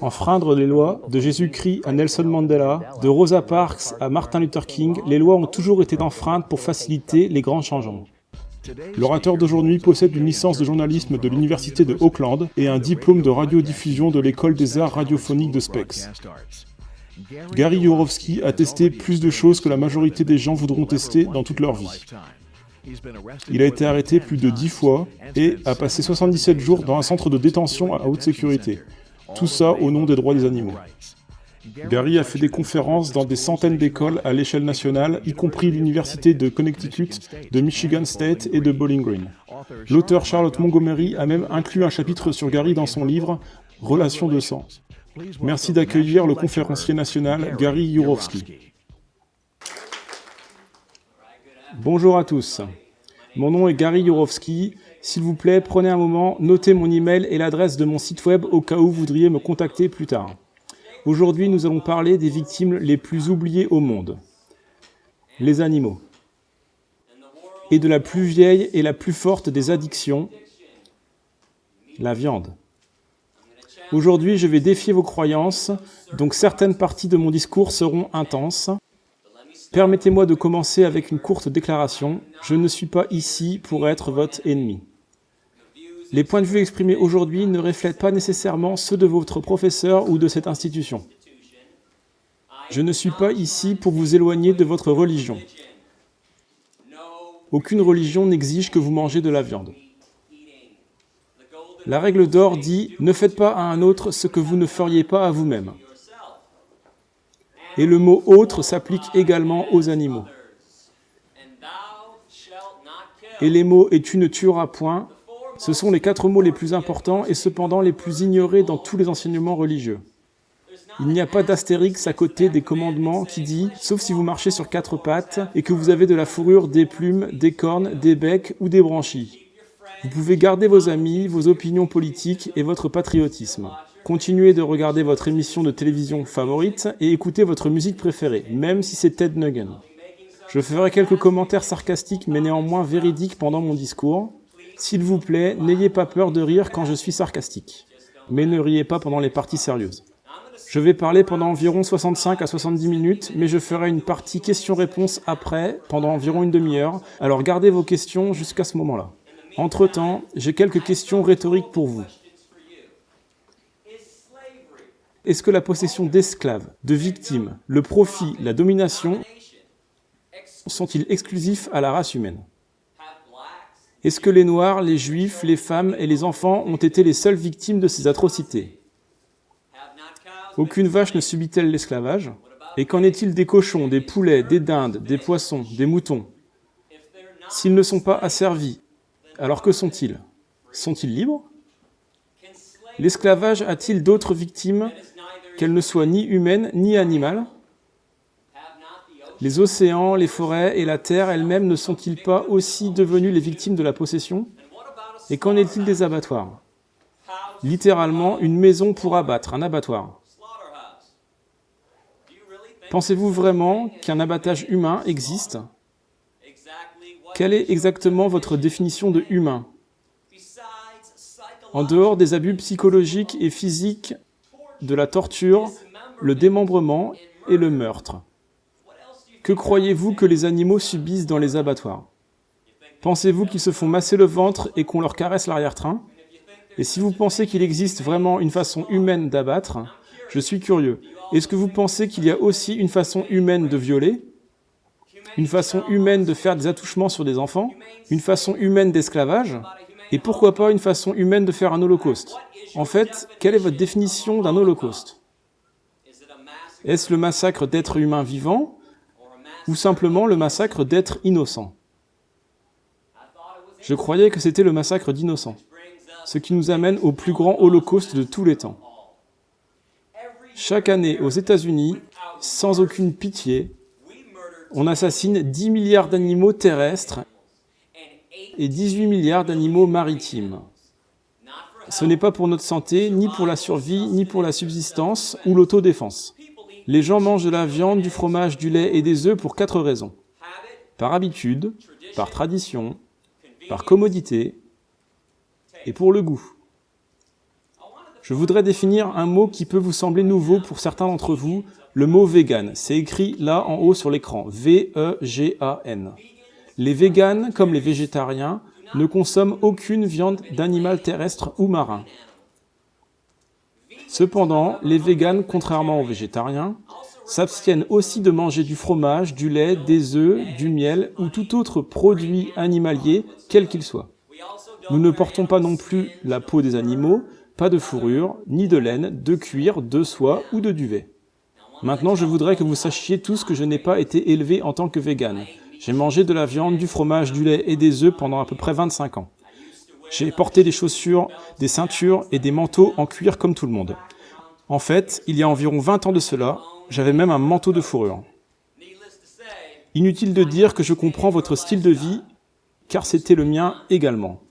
Enfreindre les lois, de Jésus-Christ à Nelson Mandela, de Rosa Parks à Martin Luther King, les lois ont toujours été enfreintes pour faciliter les grands changements. L'orateur d'aujourd'hui possède une licence de journalisme de l'Université de Auckland et un diplôme de radiodiffusion de l'École des arts radiophoniques de Specs. Gary Yourofsky a testé plus de choses que la majorité des gens voudront tester dans toute leur vie. Il a été arrêté plus de 10 fois et a passé 77 jours dans un centre de détention à haute sécurité. Tout ça au nom des droits des animaux. Gary a fait des conférences dans des centaines d'écoles à l'échelle nationale, y compris l'université de Connecticut, de Michigan State et de Bowling Green. L'auteur Charlotte Montgomery a même inclus un chapitre sur Gary dans son livre « Relations de sang ». Merci d'accueillir le conférencier national Gary Yourofsky. Bonjour à tous. Mon nom est Gary Yourofsky. S'il vous plaît, prenez un moment, notez mon email et l'adresse de mon site web au cas où vous voudriez me contacter plus tard. Aujourd'hui, nous allons parler des victimes les plus oubliées au monde. Les animaux. Et de la plus vieille et la plus forte des addictions, la viande. Aujourd'hui, je vais défier vos croyances, donc certaines parties de mon discours seront intenses. Permettez-moi de commencer avec une courte déclaration. Je ne suis pas ici pour être votre ennemi. Les points de vue exprimés aujourd'hui ne reflètent pas nécessairement ceux de votre professeur ou de cette institution. Je ne suis pas ici pour vous éloigner de votre religion. Aucune religion n'exige que vous mangez de la viande. La règle d'or dit « Ne faites pas à un autre ce que vous ne feriez pas à vous-même ». Et le mot « autre » s'applique également aux animaux. Et les mots « et tu ne tueras point », ce sont les 4 mots les plus importants et cependant les plus ignorés dans tous les enseignements religieux. Il n'y a pas d'astérix à côté des commandements qui dit « sauf si vous marchez sur 4 pattes et que vous avez de la fourrure, des plumes, des cornes, des becs ou des branchies ». Vous pouvez garder vos amis, vos opinions politiques et votre patriotisme. Continuez de regarder votre émission de télévision favorite et écoutez votre musique préférée, même si c'est Ted Nugent. Je ferai quelques commentaires sarcastiques mais néanmoins véridiques pendant mon discours. S'il vous plaît, n'ayez pas peur de rire quand je suis sarcastique. Mais ne riez pas pendant les parties sérieuses. Je vais parler pendant environ 65 à 70 minutes, mais je ferai une partie questions-réponses après, pendant environ une demi-heure, alors gardez vos questions jusqu'à ce moment-là. Entre-temps, j'ai quelques questions rhétoriques pour vous. Est-ce que la possession d'esclaves, de victimes, le profit, la domination sont-ils exclusifs à la race humaine ? Est-ce que les Noirs, les Juifs, les femmes et les enfants ont été les seules victimes de ces atrocités ? Aucune vache ne subit-elle l'esclavage ? Et qu'en est-il des cochons, des poulets, des dindes, des poissons, des moutons ? S'ils ne sont pas asservis, alors que sont-ils ? Sont-ils libres ? L'esclavage a-t-il d'autres victimes qu'elles ne soient ni humaines ni animales ? Les océans, les forêts et la terre elles-mêmes ne sont-ils pas aussi devenus les victimes de la possession ? Et qu'en est-il des abattoirs ? Littéralement, une maison pour abattre, un abattoir. Pensez-vous vraiment qu'un abattage humain existe ? Quelle est exactement votre définition de humain ? En dehors des abus psychologiques et physiques, de la torture, le démembrement et le meurtre. Que croyez-vous que les animaux subissent dans les abattoirs ? Pensez-vous qu'ils se font masser le ventre et qu'on leur caresse l'arrière-train ? Et si vous pensez qu'il existe vraiment une façon humaine d'abattre, je suis curieux. Est-ce que vous pensez qu'il y a aussi une façon humaine de violer ? Une façon humaine de faire des attouchements sur des enfants ? Une façon humaine d'esclavage ? Et pourquoi pas une façon humaine de faire un holocauste ? En fait, quelle est votre définition d'un holocauste ? Est-ce le massacre d'êtres humains vivants ou simplement le massacre d'êtres innocents ? Je croyais que c'était le massacre d'innocents, ce qui nous amène au plus grand holocauste de tous les temps. Chaque année, aux États-Unis, sans aucune pitié, on assassine 10 milliards d'animaux terrestres et 18 milliards d'animaux maritimes. Ce n'est pas pour notre santé, ni pour la survie, ni pour la subsistance ou l'autodéfense. Les gens mangent de la viande, du fromage, du lait et des œufs pour 4 raisons. Par habitude, par tradition, par commodité et pour le goût. Je voudrais définir un mot qui peut vous sembler nouveau pour certains d'entre vous, le mot vegan. C'est écrit là en haut sur l'écran, V-E-G-A-N. Les véganes, comme les végétariens, ne consomment aucune viande d'animal terrestre ou marin. Cependant, les véganes, contrairement aux végétariens, s'abstiennent aussi de manger du fromage, du lait, des œufs, du miel ou tout autre produit animalier, quel qu'il soit. Nous ne portons pas non plus la peau des animaux, pas de fourrure, ni de laine, de cuir, de soie ou de duvet. Maintenant, je voudrais que vous sachiez tous que je n'ai pas été élevé en tant que végane. J'ai mangé de la viande, du fromage, du lait et des œufs pendant à peu près 25 ans. J'ai porté des chaussures, des ceintures et des manteaux en cuir comme tout le monde. En fait, il y a environ 20 ans de cela, j'avais même un manteau de fourrure. Inutile de dire que je comprends votre style de vie, car c'était le mien également.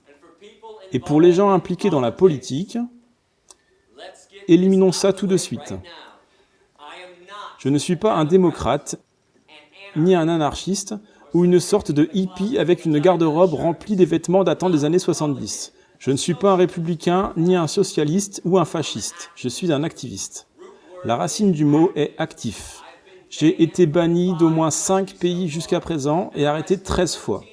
Et pour les gens impliqués dans la politique, éliminons ça tout de suite. Je ne suis pas un démocrate, ni un anarchiste, ou une sorte de hippie avec une garde-robe remplie des vêtements datant des années 70. Je ne suis pas un républicain, ni un socialiste ou un fasciste. Je suis un activiste. La racine du mot est actif. J'ai été banni d'au moins 5 pays jusqu'à présent et arrêté 13 fois.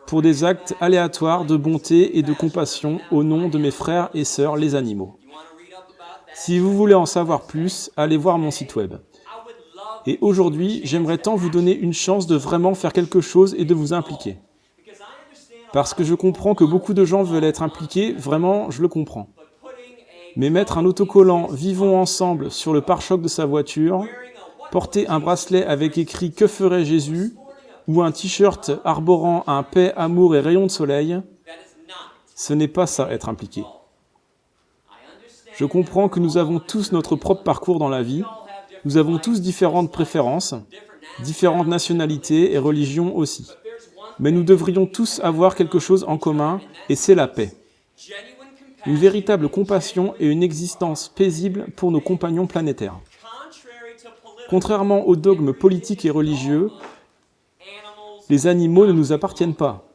Pour des actes aléatoires de bonté et de compassion au nom de mes frères et sœurs les animaux. Si vous voulez en savoir plus, allez voir mon site web. Et aujourd'hui, j'aimerais tant vous donner une chance de vraiment faire quelque chose et de vous impliquer. Parce que je comprends que beaucoup de gens veulent être impliqués, vraiment, je le comprends. Mais mettre un autocollant « Vivons ensemble » sur le pare-choc de sa voiture, porter un bracelet avec écrit « Que ferait Jésus ?» ou un t-shirt arborant un paix, amour et rayon de soleil, ce n'est pas ça être impliqué. Je comprends que nous avons tous notre propre parcours dans la vie, nous avons tous différentes préférences, différentes nationalités et religions aussi. Mais nous devrions tous avoir quelque chose en commun, et c'est la paix. Une véritable compassion et une existence paisible pour nos compagnons planétaires. Contrairement aux dogmes politiques et religieux, les animaux ne nous appartiennent pas.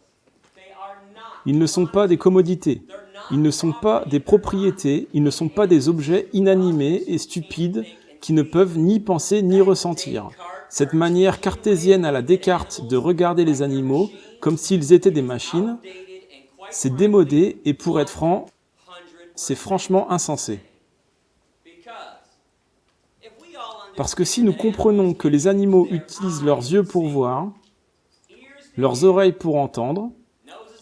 Ils ne sont pas des commodités. Ils ne sont pas des propriétés. Ils ne sont pas des objets inanimés et stupides qui ne peuvent ni penser ni ressentir. Cette manière cartésienne à la Descartes de regarder les animaux comme s'ils étaient des machines, c'est démodé et pour être franc, c'est franchement insensé. Parce que si nous comprenons que les animaux utilisent leurs yeux pour voir, leurs oreilles pour entendre,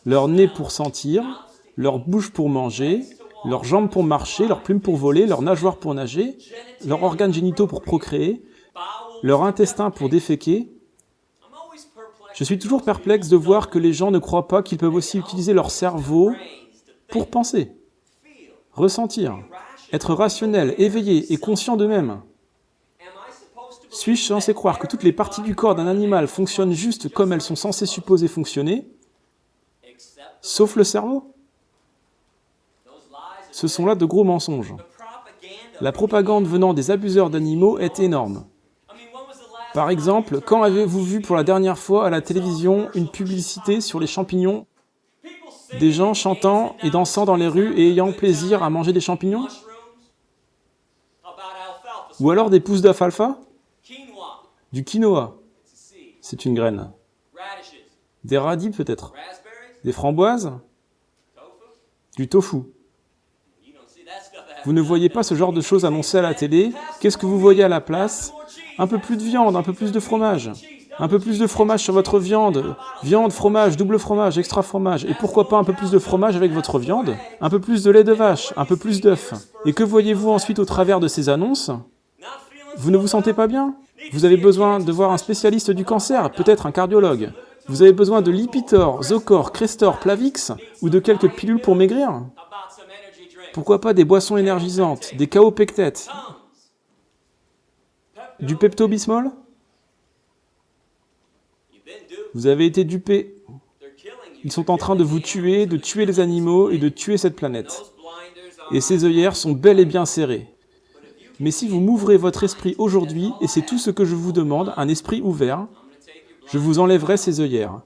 leur nez pour sentir, leur bouche pour manger, leurs jambes pour marcher, leurs plumes pour voler, leurs nageoires pour nager, leurs organes génitaux pour procréer, leur intestin pour déféquer, je suis toujours perplexe de voir que les gens ne croient pas qu'ils peuvent aussi utiliser leur cerveau pour penser, ressentir, être rationnel, éveillé et conscient d'eux-mêmes. Suis-je censé croire que toutes les parties du corps d'un animal fonctionnent juste comme elles sont censées supposer fonctionner, sauf le cerveau? Ce sont là de gros mensonges. La propagande venant des abuseurs d'animaux est énorme. Par exemple, quand avez-vous vu pour la dernière fois à la télévision une publicité sur les champignons? Des gens chantant et dansant dans les rues et ayant plaisir à manger des champignons? Ou alors des pousses d'alfalfa? Du quinoa, c'est une graine. Des radis peut-être. Des framboises? Du tofu. Vous ne voyez pas ce genre de choses annoncées à la télé. Qu'est-ce que vous voyez à la place? Un peu plus de viande, un peu plus de fromage. Un peu plus de fromage sur votre viande. Viande, fromage, double fromage, extra fromage. Et pourquoi pas un peu plus de fromage avec votre viande? Un peu plus de lait de vache, un peu plus d'œufs. Et que voyez-vous ensuite au travers de ces annonces? Vous ne vous sentez pas bien? Vous avez besoin de voir un spécialiste du cancer, peut-être un cardiologue. Vous avez besoin de Lipitor, Zocor, Crestor, Plavix ou de quelques pilules pour maigrir? Pourquoi pas des boissons énergisantes, des kaopectètes, du Pepto-Bismol? Vous avez été dupés. Ils sont en train de vous tuer, de tuer les animaux et de tuer cette planète. Et ces œillères sont bel et bien serrées. Mais si vous m'ouvrez votre esprit aujourd'hui, et c'est tout ce que je vous demande, un esprit ouvert, je vous enlèverai ces œillères.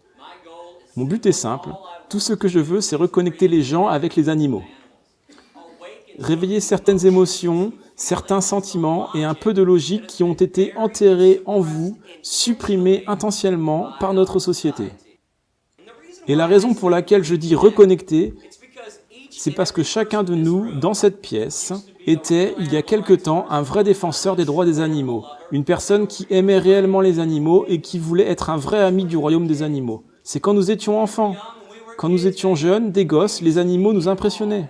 Mon but est simple, tout ce que je veux, c'est reconnecter les gens avec les animaux. réveiller certaines émotions, certains sentiments et un peu de logique qui ont été enterrés en vous, supprimés intentionnellement par notre société. Et la raison pour laquelle je dis reconnecter, c'est parce que chacun de nous, dans cette pièce, était, il y a quelque temps, un vrai défenseur des droits des animaux. Une personne qui aimait réellement les animaux et qui voulait être un vrai ami du royaume des animaux. C'est quand nous étions enfants. Quand nous étions jeunes, des gosses, les animaux nous impressionnaient.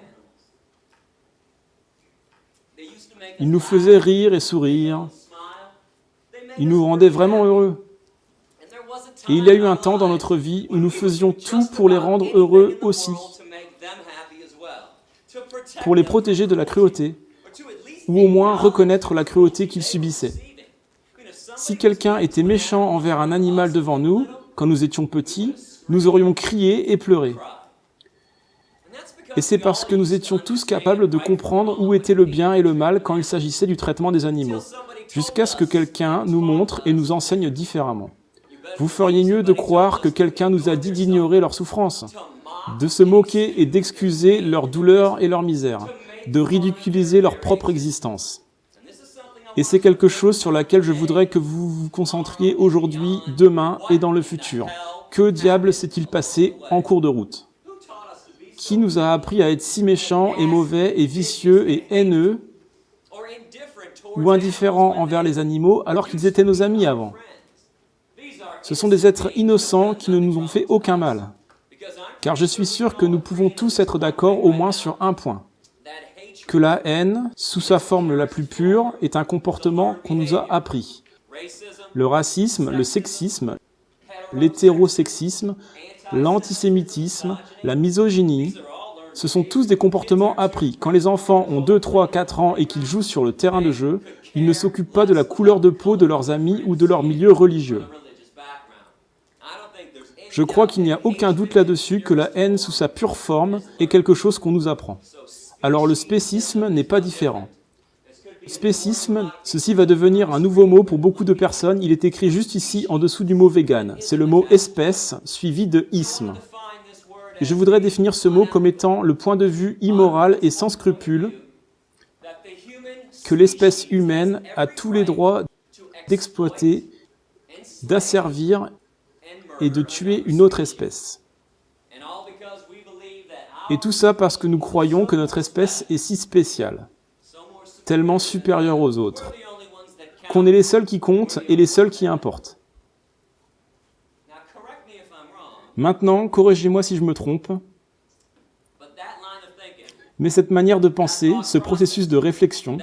Ils nous faisaient rire et sourire. Ils nous rendaient vraiment heureux. Et il y a eu un temps dans notre vie où nous faisions tout pour les rendre heureux aussi, pour les protéger de la cruauté, ou au moins reconnaître la cruauté qu'ils subissaient. Si quelqu'un était méchant envers un animal devant nous, quand nous étions petits, nous aurions crié et pleuré. Et c'est parce que nous étions tous capables de comprendre où était le bien et le mal quand il s'agissait du traitement des animaux, jusqu'à ce que quelqu'un nous montre et nous enseigne différemment. Vous feriez mieux de croire que quelqu'un nous a dit d'ignorer leur souffrance, de se moquer et d'excuser leur douleur et leur misère, de ridiculiser leur propre existence. Et c'est quelque chose sur laquelle je voudrais que vous vous concentriez aujourd'hui, demain et dans le futur. Que diable s'est-il passé en cours de route? Qui nous a appris à être si méchants et mauvais et vicieux et haineux ou indifférents envers les animaux alors qu'ils étaient nos amis avant? Ce sont des êtres innocents qui ne nous ont fait aucun mal. Car je suis sûr que nous pouvons tous être d'accord au moins sur un point. Que la haine, sous sa forme la plus pure, est un comportement qu'on nous a appris. Le racisme, le sexisme, l'hétérosexisme, l'antisémitisme, la misogynie, ce sont tous des comportements appris. Quand les enfants ont 2, 3, 4 ans et qu'ils jouent sur le terrain de jeu, ils ne s'occupent pas de la couleur de peau de leurs amis ou de leur milieu religieux. Je crois qu'il n'y a aucun doute là-dessus que la haine sous sa pure forme est quelque chose qu'on nous apprend. Alors le spécisme n'est pas différent. Spécisme, ceci va devenir un nouveau mot pour beaucoup de personnes. Il est écrit juste ici en dessous du mot vegan. C'est le mot espèce suivi de isme. Et je voudrais définir ce mot comme étant le point de vue immoral et sans scrupule que l'espèce humaine a tous les droits d'exploiter, d'asservir et de tuer une autre espèce. Et tout ça parce que nous croyons que notre espèce est si spéciale, tellement supérieure aux autres, qu'on est les seuls qui comptent et les seuls qui importent. Maintenant, corrigez-moi si je me trompe, mais cette manière de penser, ce processus de réflexion,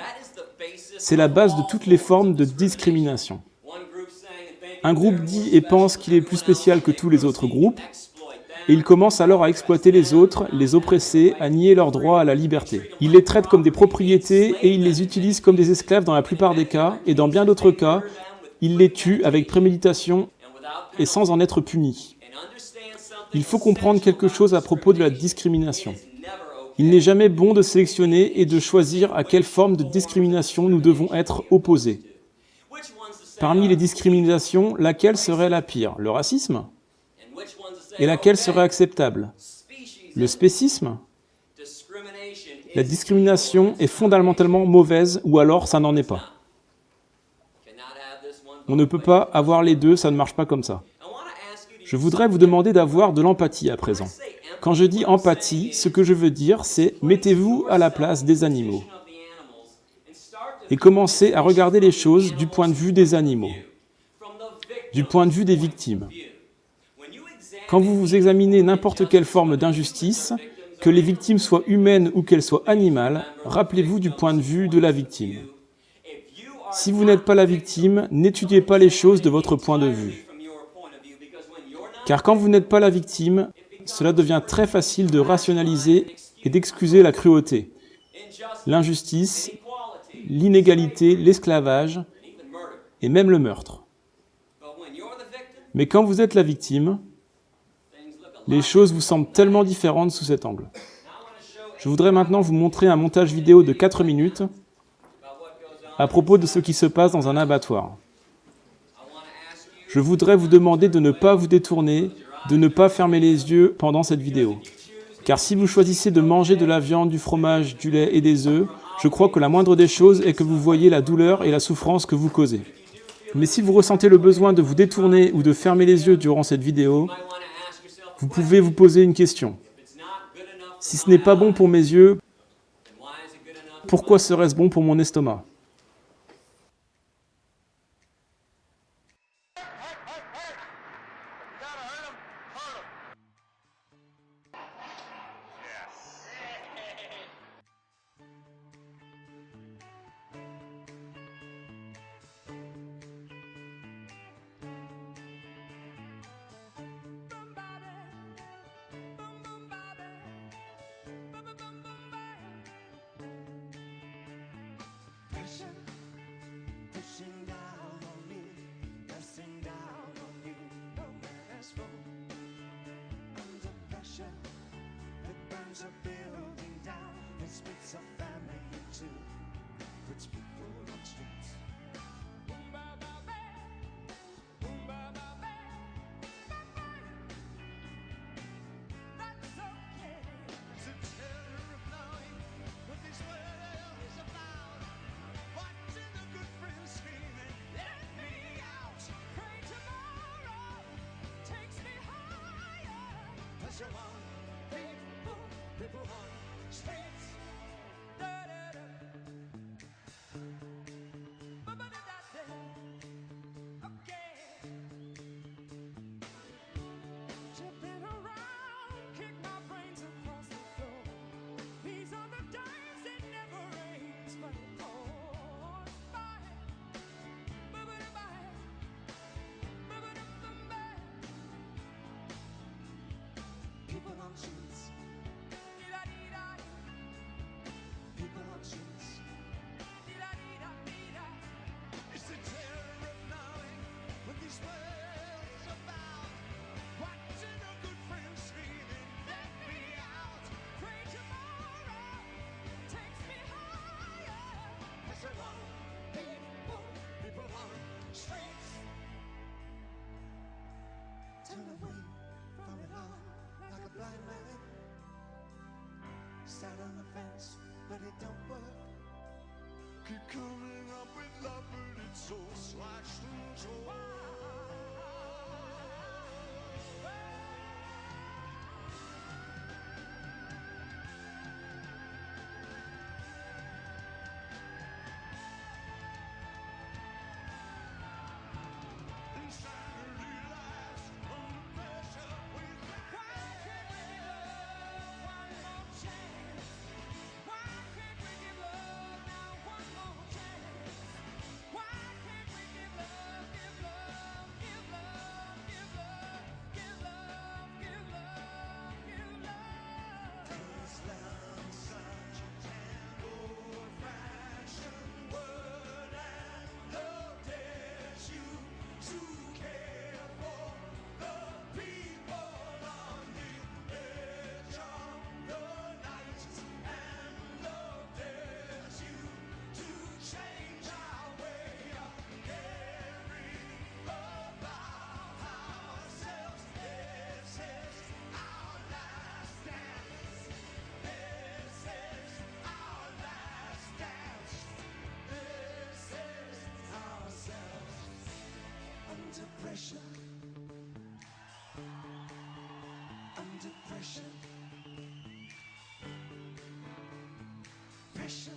c'est la base de toutes les formes de discrimination. Un groupe dit et pense qu'il est plus spécial que tous les autres groupes, et il commence alors à exploiter les autres, les oppresser, à nier leur droit à la liberté. Il les traite comme des propriétés et il les utilise comme des esclaves dans la plupart des cas, et dans bien d'autres cas, il les tue avec préméditation et sans en être puni. Il faut comprendre quelque chose à propos de la discrimination. Il n'est jamais bon de sélectionner et de choisir à quelle forme de discrimination nous devons être opposés. Parmi les discriminations, laquelle serait la pire? Le racisme? Et laquelle serait acceptable? Le spécisme? La discrimination est fondamentalement mauvaise ou alors ça n'en est pas. On ne peut pas avoir les deux, ça ne marche pas comme ça. Je voudrais vous demander d'avoir de l'empathie à présent. Quand je dis empathie, ce que je veux dire, c'est mettez-vous à la place des animaux. Et commencez à regarder les choses du point de vue des animaux, du point de vue des victimes. Quand vous examinez n'importe quelle forme d'injustice, que les victimes soient humaines ou qu'elles soient animales, rappelez-vous du point de vue de la victime. Si vous n'êtes pas la victime, n'étudiez pas les choses de votre point de vue. Car quand vous n'êtes pas la victime, cela devient très facile de rationaliser et d'excuser la cruauté, l'injustice, l'inégalité, l'esclavage et même le meurtre. Mais quand vous êtes la victime, les choses vous semblent tellement différentes sous cet angle. Je voudrais maintenant vous montrer un montage vidéo de 4 minutes à propos de ce qui se passe dans un abattoir. Je voudrais vous demander de ne pas vous détourner, de ne pas fermer les yeux pendant cette vidéo. Car si vous choisissez de manger de la viande, du fromage, du lait et des œufs, je crois que la moindre des choses est que vous voyez la douleur et la souffrance que vous causez. Mais si vous ressentez le besoin de vous détourner ou de fermer les yeux durant cette vidéo, vous pouvez vous poser une question. Si ce n'est pas bon pour mes yeux, pourquoi serait-ce bon pour mon estomac ? Pushing down on me, pressing down on you. No man has fallen under pressure. It burns a building down, it splits a family in two, puts people on streets. Boom ba ba ba, boom ba ba ba, ba ba. That's okay. It's a terror of knowing what this world is about. Watching a good friend screaming, let me out. Pray tomorrow takes me higher. Pressure on people on streets. Da-da-da. Ba-ba-da-da-da. Okay. Jumping around, kick my brains across the floor. These are the days it never rains, but it pours by. Ba-ba-da-ba. Ba-ba-da-ba-ba. People on streets. Dee-da-dee-da. People on streets. Dee-da-dee-da-dee-da. It's the terror of knowing what this world is about. Watching a good friend screaming, let me out. Pray tomorrow takes me higher. Pressure on people on streets. Turn away from it all like a blind man. Sat on the fence, but it don't work. Keep coming up with love, but it's so slashed and torn. Insanity lies under pressure. Why can't we give love one more chance? Why can't we give love now one more chance? Why can't we give love, give love, give love, give love, give love, give love, give love? Is love such a damn old-fashioned word, and love dares you to care for the people on the edge of the night, and love dares you to change our way of caring about ourselves. This is our last dance. This is our last dance. This is ourselves under pressure. Under pressure. Pressure.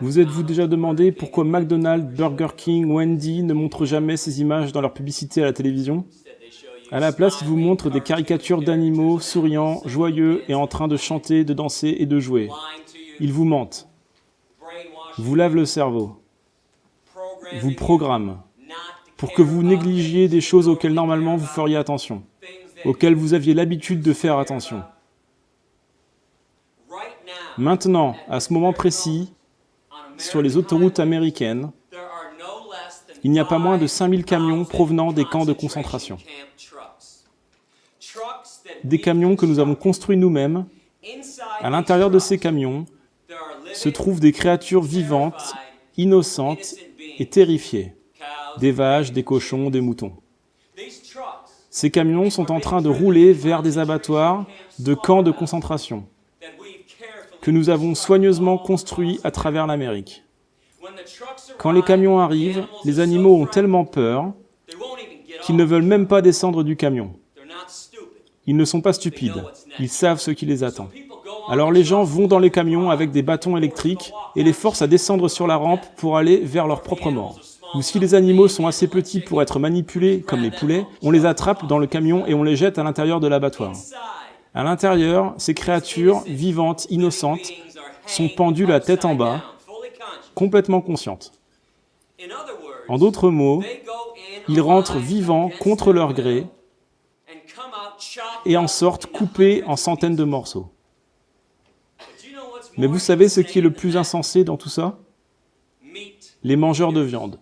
Vous êtes-vous déjà demandé pourquoi McDonald's, Burger King, Wendy ne montrent jamais ces images dans leur publicité à la télévision ? À la place, ils vous montrent des caricatures d'animaux souriants, joyeux et en train de chanter, de danser et de jouer. Ils vous mentent, vous lavent le cerveau, vous programment, pour que vous négligiez des choses auxquelles normalement vous feriez attention, auxquelles vous aviez l'habitude de faire attention. Maintenant, à ce moment précis, sur les autoroutes américaines, il n'y a pas moins de 5000 camions provenant des camps de concentration. Des camions que nous avons construits nous-mêmes. À l'intérieur de ces camions se trouvent des créatures vivantes, innocentes et terrifiées. Des vaches, des cochons, des moutons. Ces camions sont en train de rouler vers des abattoirs de camps de concentration que nous avons soigneusement construits à travers l'Amérique. Quand les camions arrivent, les animaux ont tellement peur qu'ils ne veulent même pas descendre du camion. Ils ne sont pas stupides, ils savent ce qui les attend. Alors les gens vont dans les camions avec des bâtons électriques et les forcent à descendre sur la rampe pour aller vers leur propre mort. Ou si les animaux sont assez petits pour être manipulés, comme les poulets, on les attrape dans le camion et on les jette à l'intérieur de l'abattoir. À l'intérieur, ces créatures vivantes, innocentes, sont pendues la tête en bas, complètement conscientes. En d'autres mots, ils rentrent vivants contre leur gré et en sortent coupés en centaines de morceaux. Mais vous savez ce qui est le plus insensé dans tout ça? Les mangeurs de viande.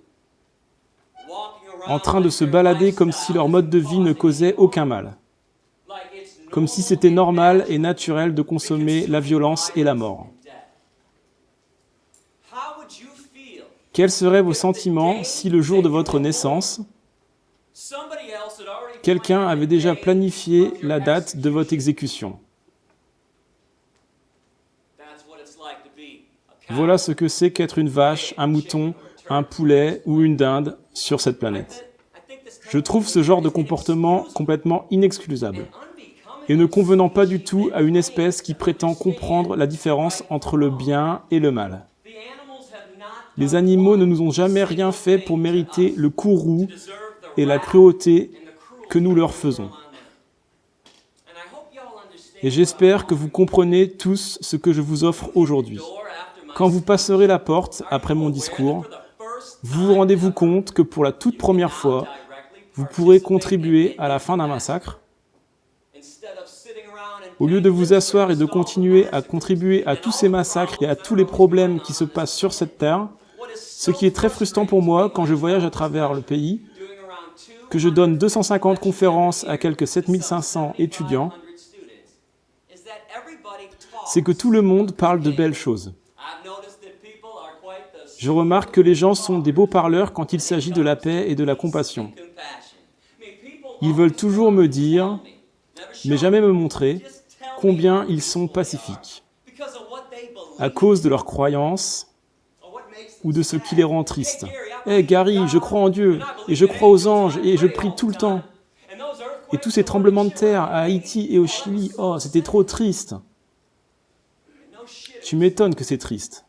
En train de se balader comme si leur mode de vie ne causait aucun mal. Comme si c'était normal et naturel de consommer la violence et la mort. Quels seraient vos sentiments si le jour de votre naissance, quelqu'un avait déjà planifié la date de votre exécution? Voilà ce que c'est qu'être une vache, un mouton, un poulet ou une dinde sur cette planète. Je trouve ce genre de comportement complètement inexcusable et ne convenant pas du tout à une espèce qui prétend comprendre la différence entre le bien et le mal. Les animaux ne nous ont jamais rien fait pour mériter le courroux et la cruauté que nous leur faisons. Et j'espère que vous comprenez tous ce que je vous offre aujourd'hui. Quand vous passerez la porte après mon discours, vous rendez-vous compte que pour la toute première fois, vous pourrez contribuer à la fin d'un massacre. Au lieu de vous asseoir et de continuer à contribuer à tous ces massacres et à tous les problèmes qui se passent sur cette terre, ce qui est très frustrant pour moi quand je voyage à travers le pays, que je donne 250 conférences à quelques 7500 étudiants, c'est que tout le monde parle de belles choses. Je remarque que les gens sont des beaux parleurs quand il s'agit de la paix et de la compassion. Ils veulent toujours me dire, mais jamais me montrer, combien ils sont pacifiques, à cause de leurs croyances ou de ce qui les rend tristes. « Hé Gary, je crois en Dieu, et je crois aux anges, et je prie tout le temps. Et tous ces tremblements de terre à Haïti et au Chili, oh, c'était trop triste. » Tu m'étonnes que c'est triste.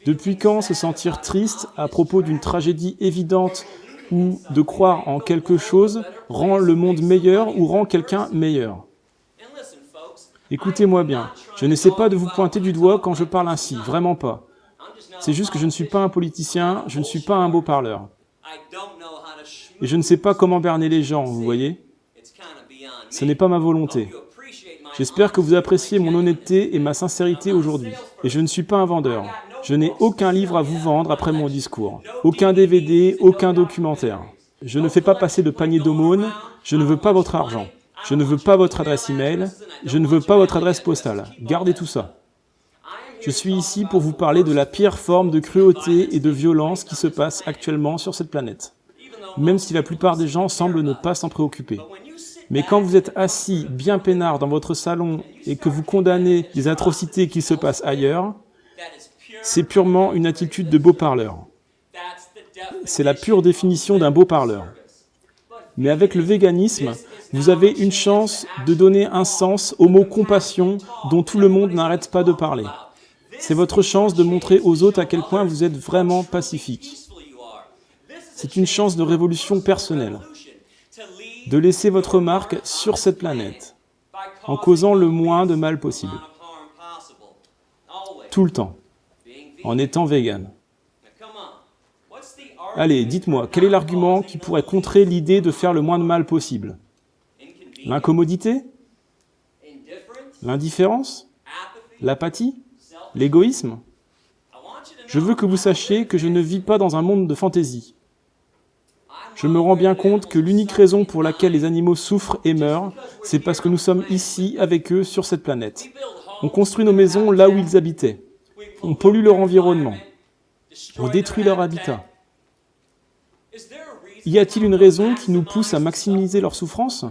Depuis quand se sentir triste à propos d'une tragédie évidente ou de croire en quelque chose rend le monde meilleur ou rend quelqu'un meilleur? Écoutez-moi bien, je n'essaie pas de vous pointer du doigt quand je parle ainsi, vraiment pas. C'est juste que je ne suis pas un politicien, je ne suis pas un beau parleur. Et je ne sais pas comment berner les gens, vous voyez? Ce n'est pas ma volonté. J'espère que vous appréciez mon honnêteté et ma sincérité aujourd'hui. Et je ne suis pas un vendeur. Je n'ai aucun livre à vous vendre après mon discours. Aucun DVD, aucun documentaire. Je ne fais pas passer de panier d'aumône. Je ne veux pas votre argent. Je ne veux pas votre adresse email. Je ne veux pas votre adresse postale. Gardez tout ça. Je suis ici pour vous parler de la pire forme de cruauté et de violence qui se passe actuellement sur cette planète. Même si la plupart des gens semblent ne pas s'en préoccuper. Mais quand vous êtes assis bien peinard dans votre salon et que vous condamnez les atrocités qui se passent ailleurs, c'est purement une attitude de beau parleur. C'est la pure définition d'un beau parleur. Mais avec le véganisme, vous avez une chance de donner un sens au mot compassion dont tout le monde n'arrête pas de parler. C'est votre chance de montrer aux autres à quel point vous êtes vraiment pacifique. C'est une chance de révolution personnelle. De laisser votre marque sur cette planète, en causant le moins de mal possible. Tout le temps, en étant vegan. Allez, dites-moi, quel est l'argument qui pourrait contrer l'idée de faire le moins de mal possible? L'incommodité? L'indifférence? L'apathie? L'égoïsme? Je veux que vous sachiez que je ne vis pas dans un monde de fantaisie. Je me rends bien compte que l'unique raison pour laquelle les animaux souffrent et meurent, c'est parce que nous sommes ici avec eux sur cette planète. On construit nos maisons là où ils habitaient. On pollue leur environnement. On détruit leur habitat. Y a-t-il une raison qui nous pousse à maximiser leur souffrance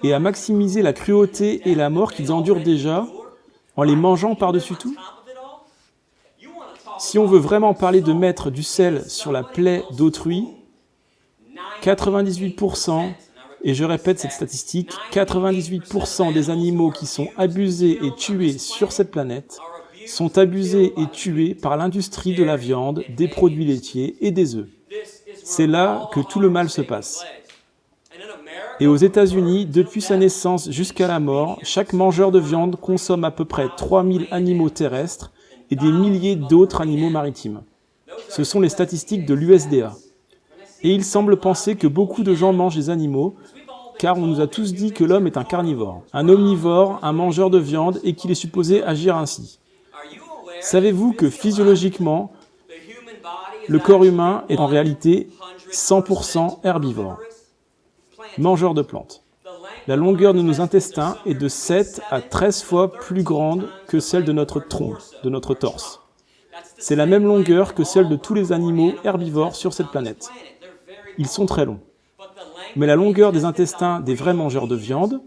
et à maximiser la cruauté et la mort qu'ils endurent déjà en les mangeant par-dessus tout? Si on veut vraiment parler de mettre du sel sur la plaie d'autrui, 98%, et je répète cette statistique, 98% des animaux qui sont abusés et tués sur cette planète sont abusés et tués par l'industrie de la viande, des produits laitiers et des œufs. C'est là que tout le mal se passe. Et aux États-Unis, depuis sa naissance jusqu'à la mort, chaque mangeur de viande consomme à peu près 3000 animaux terrestres et des milliers d'autres animaux maritimes. Ce sont les statistiques de l'USDA. Et il semble penser que beaucoup de gens mangent des animaux, car on nous a tous dit que l'homme est un carnivore, un omnivore, un mangeur de viande, et qu'il est supposé agir ainsi. Savez-vous que physiologiquement, le corps humain est en réalité 100% herbivore, mangeur de plantes. La longueur de nos intestins est de 7 à 13 fois plus grande que celle de notre tronc, de notre torse. C'est la même longueur que celle de tous les animaux herbivores sur cette planète. Ils sont très longs. Mais la longueur des intestins des vrais mangeurs de viande,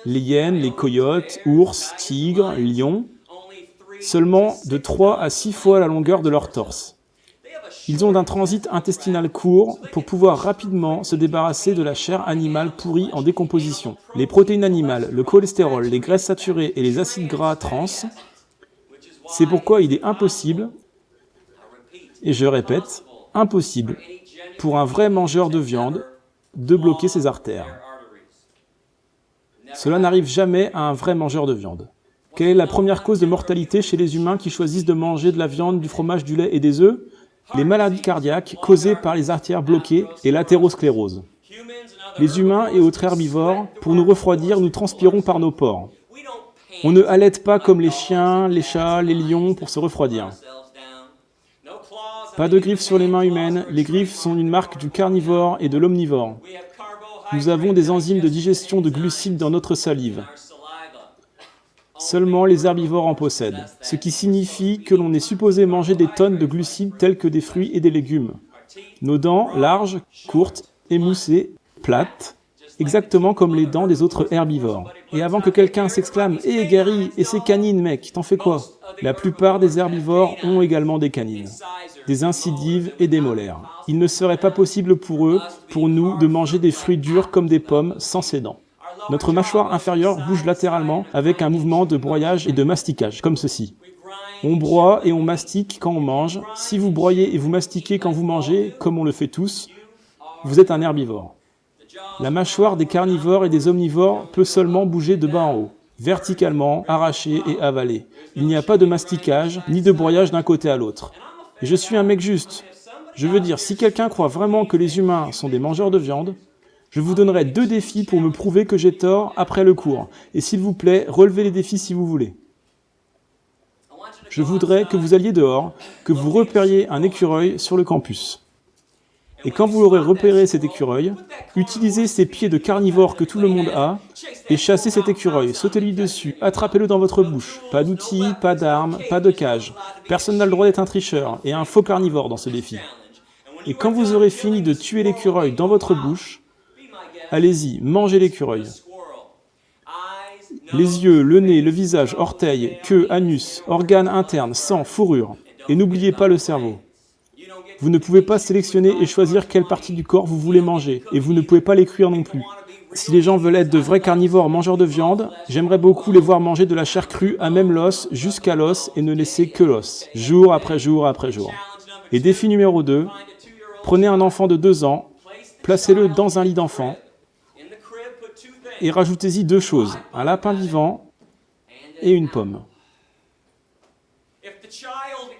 les hyènes, les coyotes, ours, tigres, lions, seulement de 3 à 6 fois la longueur de leur torse. Ils ont un transit intestinal court pour pouvoir rapidement se débarrasser de la chair animale pourrie en décomposition. Les protéines animales, le cholestérol, les graisses saturées et les acides gras trans, c'est pourquoi il est impossible, et je répète, impossible, pour un vrai mangeur de viande de bloquer ses artères. Cela n'arrive jamais à un vrai mangeur de viande. Quelle est la première cause de mortalité chez les humains qui choisissent de manger de la viande, du fromage, du lait et des œufs? Les maladies cardiaques causées par les artères bloquées et l'athérosclérose. Les humains et autres herbivores, pour nous refroidir, nous transpirons par nos pores. On ne halète pas comme les chiens, les chats, les lions pour se refroidir. Pas de griffes sur les mains humaines, les griffes sont une marque du carnivore et de l'omnivore. Nous avons des enzymes de digestion de glucides dans notre salive. Seulement les herbivores en possèdent, ce qui signifie que l'on est supposé manger des tonnes de glucides tels que des fruits et des légumes. Nos dents, larges, courtes, émoussées, plates, exactement comme les dents des autres herbivores. Et avant que quelqu'un s'exclame « Hé Gary, et ces canines mec, t'en fais quoi ?» La plupart des herbivores ont également des canines, des incisives et des molaires. Il ne serait pas possible pour eux, pour nous, de manger des fruits durs comme des pommes sans ces dents. Notre mâchoire inférieure bouge latéralement avec un mouvement de broyage et de masticage, comme ceci. On broie et on mastique quand on mange. Si vous broyez et vous mastiquez quand vous mangez, comme on le fait tous, vous êtes un herbivore. La mâchoire des carnivores et des omnivores peut seulement bouger de bas en haut, verticalement, arracher et avaler. Il n'y a pas de masticage, ni de broyage d'un côté à l'autre. Et je suis un mec juste. Je veux dire, si quelqu'un croit vraiment que les humains sont des mangeurs de viande, je vous donnerai 2 défis pour me prouver que j'ai tort après le cours. Et s'il vous plaît, relevez les défis si vous voulez. Je voudrais que vous alliez dehors, que vous repériez un écureuil sur le campus. Et quand vous aurez repéré cet écureuil, utilisez ces pieds de carnivore que tout le monde a et chassez cet écureuil, sautez-lui dessus, attrapez-le dans votre bouche. Pas d'outils, pas d'armes, pas de cage. Personne n'a le droit d'être un tricheur et un faux carnivore dans ce défi. Et quand vous aurez fini de tuer l'écureuil dans votre bouche, allez-y, mangez l'écureuil. Les yeux, le nez, le visage, orteils, queue, anus, organes internes, sang, fourrure. Et n'oubliez pas le cerveau. Vous ne pouvez pas sélectionner et choisir quelle partie du corps vous voulez manger, et vous ne pouvez pas les cuire non plus. Si les gens veulent être de vrais carnivores mangeurs de viande, j'aimerais beaucoup les voir manger de la chair crue à même l'os, jusqu'à l'os, et ne laisser que l'os, jour après jour après jour. Et défi numéro 2, prenez un enfant de 2 ans, placez-le dans un lit d'enfant, et rajoutez-y 2 choses, un lapin vivant et une pomme.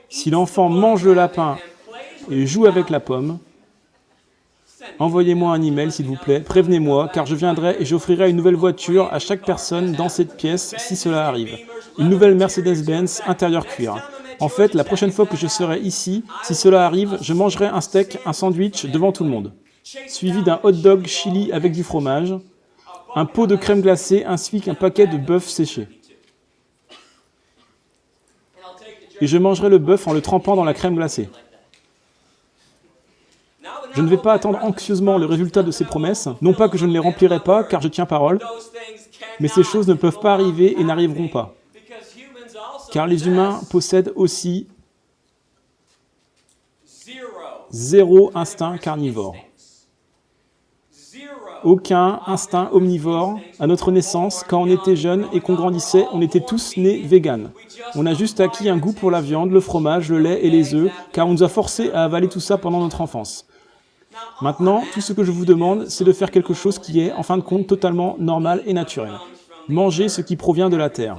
Si l'enfant mange le lapin et joue avec la pomme, envoyez-moi un email s'il vous plaît, prévenez-moi, car je viendrai et j'offrirai une nouvelle voiture à chaque personne dans cette pièce si cela arrive. Une nouvelle Mercedes-Benz intérieur cuir. En fait, la prochaine fois que je serai ici, si cela arrive, je mangerai un steak, un sandwich devant tout le monde, suivi d'un hot dog chili avec du fromage, un pot de crème glacée ainsi qu'un paquet de bœuf séché. Et je mangerai le bœuf en le trempant dans la crème glacée. Je ne vais pas attendre anxieusement le résultat de ces promesses, non pas que je ne les remplirai pas, car je tiens parole, mais ces choses ne peuvent pas arriver et n'arriveront pas. Car les humains possèdent aussi zéro instinct carnivore. Aucun instinct omnivore. À notre naissance, quand on était jeune et qu'on grandissait, on était tous nés véganes. On a juste acquis un goût pour la viande, le fromage, le lait et les œufs, car on nous a forcés à avaler tout ça pendant notre enfance. Maintenant, tout ce que je vous demande, c'est de faire quelque chose qui est, en fin de compte, totalement normal et naturel. Manger ce qui provient de la terre.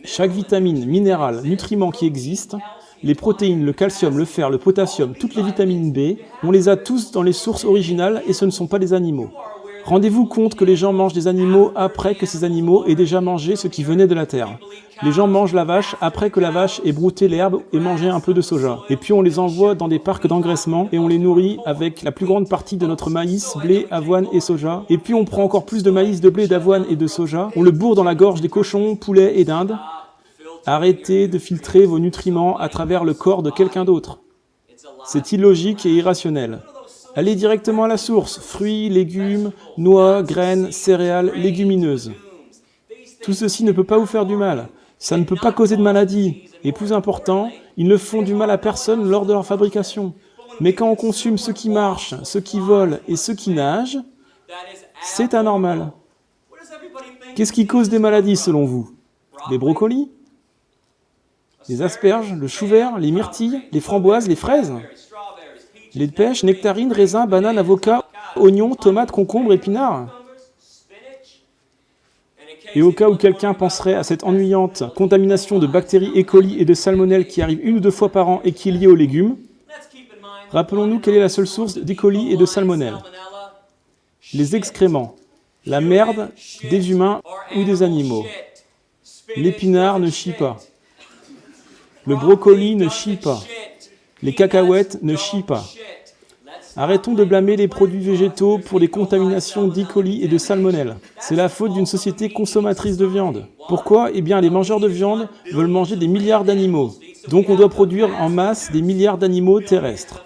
Chaque vitamine, minéral, nutriment qui existe, les protéines, le calcium, le fer, le potassium, toutes les vitamines B, on les a tous dans les sources originales et ce ne sont pas des animaux. Rendez-vous compte que les gens mangent des animaux après que ces animaux aient déjà mangé ce qui venait de la terre. Les gens mangent la vache après que la vache ait brouté l'herbe et mangé un peu de soja. Et puis on les envoie dans des parcs d'engraissement et on les nourrit avec la plus grande partie de notre maïs, blé, avoine et soja. Et puis on prend encore plus de maïs, de blé, d'avoine et de soja. On le bourre dans la gorge des cochons, poulets et dindes. Arrêtez de filtrer vos nutriments à travers le corps de quelqu'un d'autre. C'est illogique et irrationnel. Allez directement à la source, fruits, légumes, noix, graines, céréales, légumineuses. Tout ceci ne peut pas vous faire du mal. Ça ne peut pas causer de maladie. Et plus important, ils ne font du mal à personne lors de leur fabrication. Mais quand on consomme ce qui marche, ce qui vole et ce qui nage, c'est anormal. Qu'est-ce qui cause des maladies selon vous? Les brocolis? Les asperges, le chou vert, les myrtilles, les framboises, les fraises? Les pêches, nectarines, raisins, bananes, avocats, oignons, tomates, concombres, épinards? Et au cas où quelqu'un penserait à cette ennuyante contamination de bactéries E. coli et de salmonelle qui arrive 1 ou 2 fois par an et qui est liée aux légumes, rappelons-nous quelle est la seule source d'E. coli et de salmonelle. Les excréments, la merde des humains ou des animaux. L'épinard ne chie pas. Le brocoli ne chie pas. Les cacahuètes ne chient pas. Arrêtons de blâmer les produits végétaux pour les contaminations d'E. coli et de salmonelle. C'est la faute d'une société consommatrice de viande. Pourquoi? Eh bien, les mangeurs de viande veulent manger des milliards d'animaux. Donc on doit produire en masse des milliards d'animaux terrestres.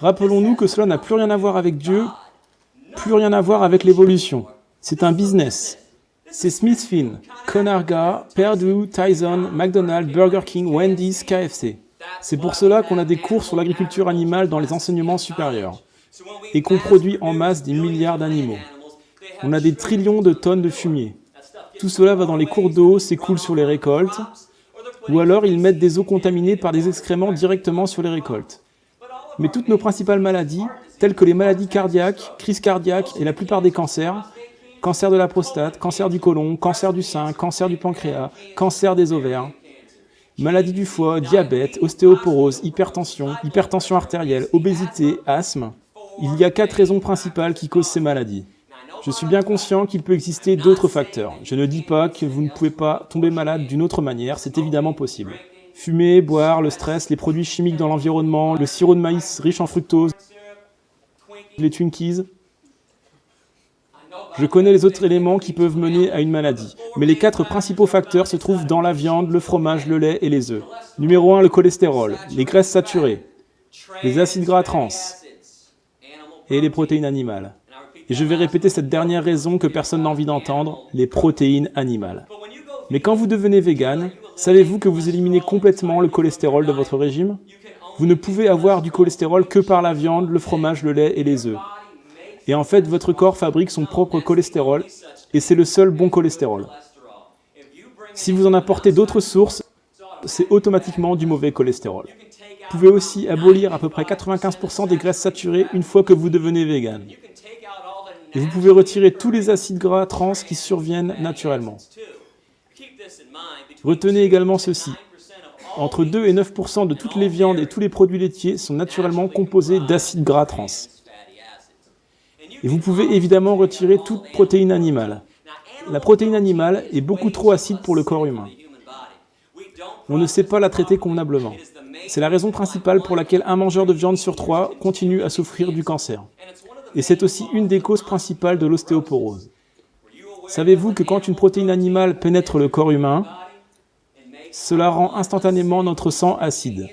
Rappelons-nous que cela n'a plus rien à voir avec Dieu, plus rien à voir avec l'évolution. C'est un business. C'est Smithfield, Conagra, Perdue, Tyson, McDonald's, Burger King, Wendy's, KFC. C'est pour cela qu'on a des cours sur l'agriculture animale dans les enseignements supérieurs et qu'on produit en masse des milliards d'animaux. On a des trillions de tonnes de fumier. Tout cela va dans les cours d'eau, s'écoule sur les récoltes, ou alors ils mettent des eaux contaminées par des excréments directement sur les récoltes. Mais toutes nos principales maladies, telles que les maladies cardiaques, crises cardiaques et la plupart des cancers, cancer de la prostate, cancer du côlon, cancer du sein, cancer du pancréas, cancer des ovaires, maladie du foie, diabète, ostéoporose, hypertension artérielle, obésité, asthme. Il y a 4 raisons principales qui causent ces maladies. Je suis bien conscient qu'il peut exister d'autres facteurs. Je ne dis pas que vous ne pouvez pas tomber malade d'une autre manière, c'est évidemment possible. Fumer, boire, le stress, les produits chimiques dans l'environnement, le sirop de maïs riche en fructose, les Twinkies. Je connais les autres éléments qui peuvent mener à une maladie, mais les 4 principaux facteurs se trouvent dans la viande, le fromage, le lait et les œufs. Numéro 1, le cholestérol, les graisses saturées, les acides gras trans et les protéines animales. Et je vais répéter cette dernière raison que personne n'a envie d'entendre, les protéines animales. Mais quand vous devenez vegan, savez-vous que vous éliminez complètement le cholestérol de votre régime? Vous ne pouvez avoir du cholestérol que par la viande, le fromage, le lait et les œufs. Et en fait, votre corps fabrique son propre cholestérol, et c'est le seul bon cholestérol. Si vous en apportez d'autres sources, c'est automatiquement du mauvais cholestérol. Vous pouvez aussi abolir à peu près 95% des graisses saturées une fois que vous devenez vegan. Et vous pouvez retirer tous les acides gras trans qui surviennent naturellement. Retenez également ceci. Entre 2 et 9% de toutes les viandes et tous les produits laitiers sont naturellement composés d'acides gras trans. Et vous pouvez évidemment retirer toute protéine animale. La protéine animale est beaucoup trop acide pour le corps humain. On ne sait pas la traiter convenablement. C'est la raison principale pour laquelle un mangeur de viande sur 3 continue à souffrir du cancer. Et c'est aussi une des causes principales de l'ostéoporose. Savez-vous que quand une protéine animale pénètre le corps humain, cela rend instantanément notre sang acide.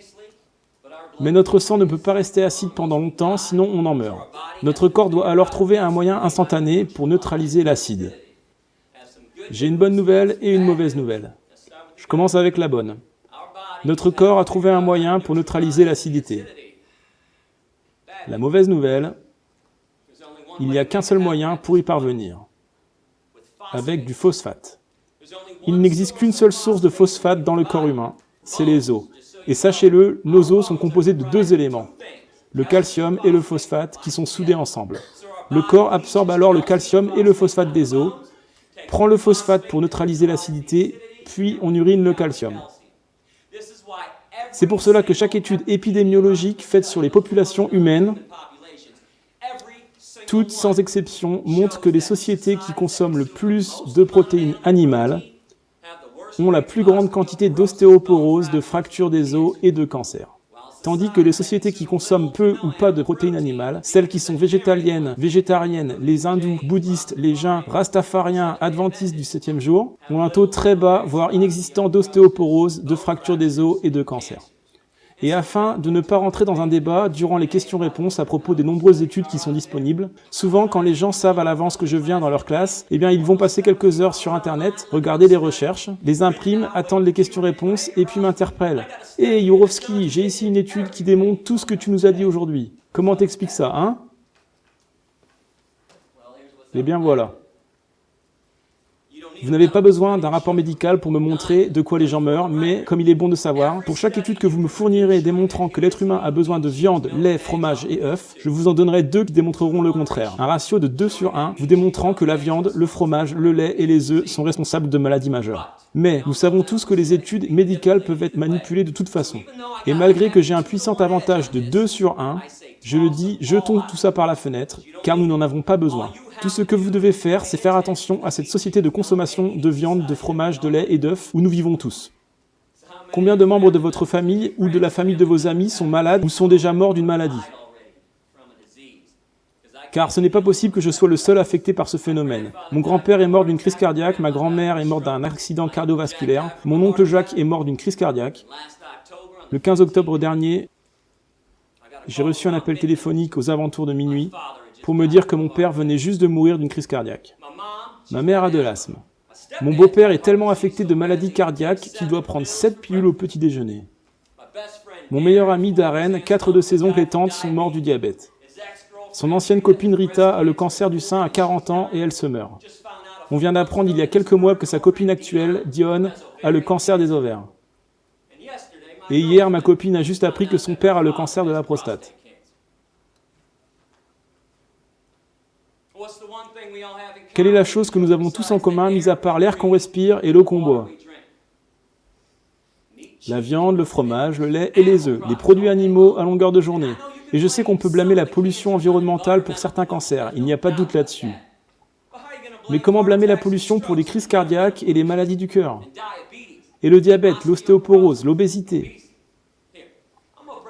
Mais notre sang ne peut pas rester acide pendant longtemps, sinon on en meurt. Notre corps doit alors trouver un moyen instantané pour neutraliser l'acide. J'ai une bonne nouvelle et une mauvaise nouvelle. Je commence avec la bonne. Notre corps a trouvé un moyen pour neutraliser l'acidité. La mauvaise nouvelle, il n'y a qu'un seul moyen pour y parvenir, avec du phosphate. Il n'existe qu'une seule source de phosphate dans le corps humain, c'est les os. Et sachez-le, nos os sont composés de 2 éléments, le calcium et le phosphate, qui sont soudés ensemble. Le corps absorbe alors le calcium et le phosphate des os, prend le phosphate pour neutraliser l'acidité, puis on urine le calcium. C'est pour cela que chaque étude épidémiologique faite sur les populations humaines, toutes sans exception, montrent que les sociétés qui consomment le plus de protéines animales ont la plus grande quantité d'ostéoporose, de fractures des os et de cancer. Tandis que les sociétés qui consomment peu ou pas de protéines animales, celles qui sont végétaliennes, végétariennes, les hindous, bouddhistes, les jains, rastafariens, adventistes du 7e jour, ont un taux très bas, voire inexistant d'ostéoporose, de fractures des os et de cancer. Et afin de ne pas rentrer dans un débat durant les questions-réponses à propos des nombreuses études qui sont disponibles, souvent quand les gens savent à l'avance que je viens dans leur classe, eh bien ils vont passer quelques heures sur internet, regarder les recherches, les impriment, attendent les questions-réponses et puis m'interpellent. « Hé Yourofsky, j'ai ici une étude qui démontre tout ce que tu nous as dit aujourd'hui. Comment t'expliques ça, hein ?» Eh bien voilà. Vous n'avez pas besoin d'un rapport médical pour me montrer de quoi les gens meurent, mais, comme il est bon de savoir, pour chaque étude que vous me fournirez démontrant que l'être humain a besoin de viande, lait, fromage et œufs, je vous en donnerai 2 qui démontreront le contraire. Un ratio de 2/1, vous démontrant que la viande, le fromage, le lait et les œufs sont responsables de maladies majeures. Mais nous savons tous que les études médicales peuvent être manipulées de toute façon. Et malgré que j'ai un puissant avantage de 2/1, je le dis, jetons tout ça par la fenêtre, car nous n'en avons pas besoin. Tout ce que vous devez faire, c'est faire attention à cette société de consommation de viande, de fromage, de lait et d'œufs où nous vivons tous. Combien de membres de votre famille ou de la famille de vos amis sont malades ou sont déjà morts d'une maladie? Car ce n'est pas possible que je sois le seul affecté par ce phénomène. Mon grand-père est mort d'une crise cardiaque, ma grand-mère est morte d'un accident cardiovasculaire, mon oncle Jacques est mort d'une crise cardiaque. Le 15 octobre dernier, j'ai reçu un appel téléphonique aux alentours de minuit pour me dire que mon père venait juste de mourir d'une crise cardiaque. Ma mère a de l'asthme. Mon beau-père est tellement affecté de maladies cardiaques qu'il doit prendre 7 pilules au petit déjeuner. Mon meilleur ami Darren, 4 de ses oncles et tantes sont morts du diabète. Son ancienne copine Rita a le cancer du sein à 40 ans et elle se meurt. On vient d'apprendre il y a quelques mois que sa copine actuelle, Dion, a le cancer des ovaires. Et hier, ma copine a juste appris que son père a le cancer de la prostate. Quelle est la chose que nous avons tous en commun, mis à part l'air qu'on respire et l'eau qu'on boit? La viande, le fromage, le lait et les œufs, les produits animaux à longueur de journée. Et je sais qu'on peut blâmer la pollution environnementale pour certains cancers, il n'y a pas de doute là-dessus. Mais comment blâmer la pollution pour les crises cardiaques et les maladies du cœur? Et le diabète, l'ostéoporose, l'obésité?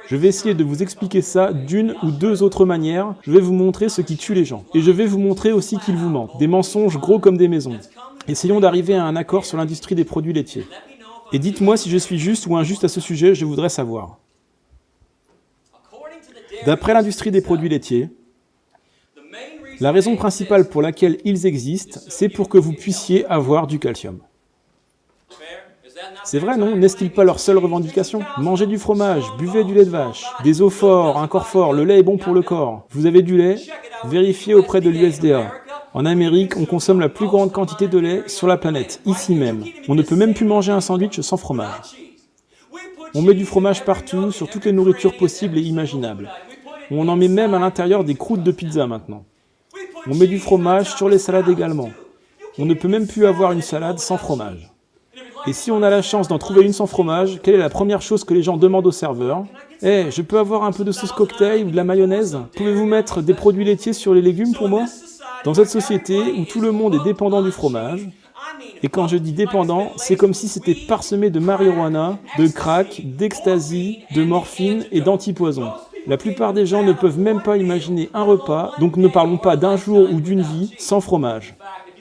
Je vais essayer de vous expliquer ça d'une ou 2 autres manières. Je vais vous montrer ce qui tue les gens. Et je vais vous montrer aussi qu'ils vous mentent. Des mensonges gros comme des maisons. Essayons d'arriver à un accord sur l'industrie des produits laitiers. Et dites-moi si je suis juste ou injuste à ce sujet, je voudrais savoir. D'après l'industrie des produits laitiers, la raison principale pour laquelle ils existent, c'est pour que vous puissiez avoir du calcium. C'est vrai, non? N'est-ce-t-il pas leur seule revendication? Mangez du fromage, buvez du lait de vache, des os forts, un corps fort, le lait est bon pour le corps. Vous avez du lait? Vérifiez auprès de l'USDA. En Amérique, on consomme la plus grande quantité de lait sur la planète, ici même. On ne peut même plus manger un sandwich sans fromage. On met du fromage partout, sur toutes les nourritures possibles et imaginables. On en met même à l'intérieur des croûtes de pizza maintenant. On met du fromage sur les salades également. On ne peut même plus avoir une salade sans fromage. Et si on a la chance d'en trouver une sans fromage, quelle est la première chose que les gens demandent au serveur? Eh, je peux avoir un peu de sauce cocktail ou de la mayonnaise? Pouvez-vous mettre des produits laitiers sur les légumes pour moi? Dans cette société où tout le monde est dépendant du fromage, Et quand je dis dépendant, c'est comme si c'était parsemé de marijuana, de crack, d'ecstasy, de morphine et d'antipoison. La plupart des gens ne peuvent même pas imaginer un repas, donc ne parlons pas d'un jour ou d'une vie, sans fromage.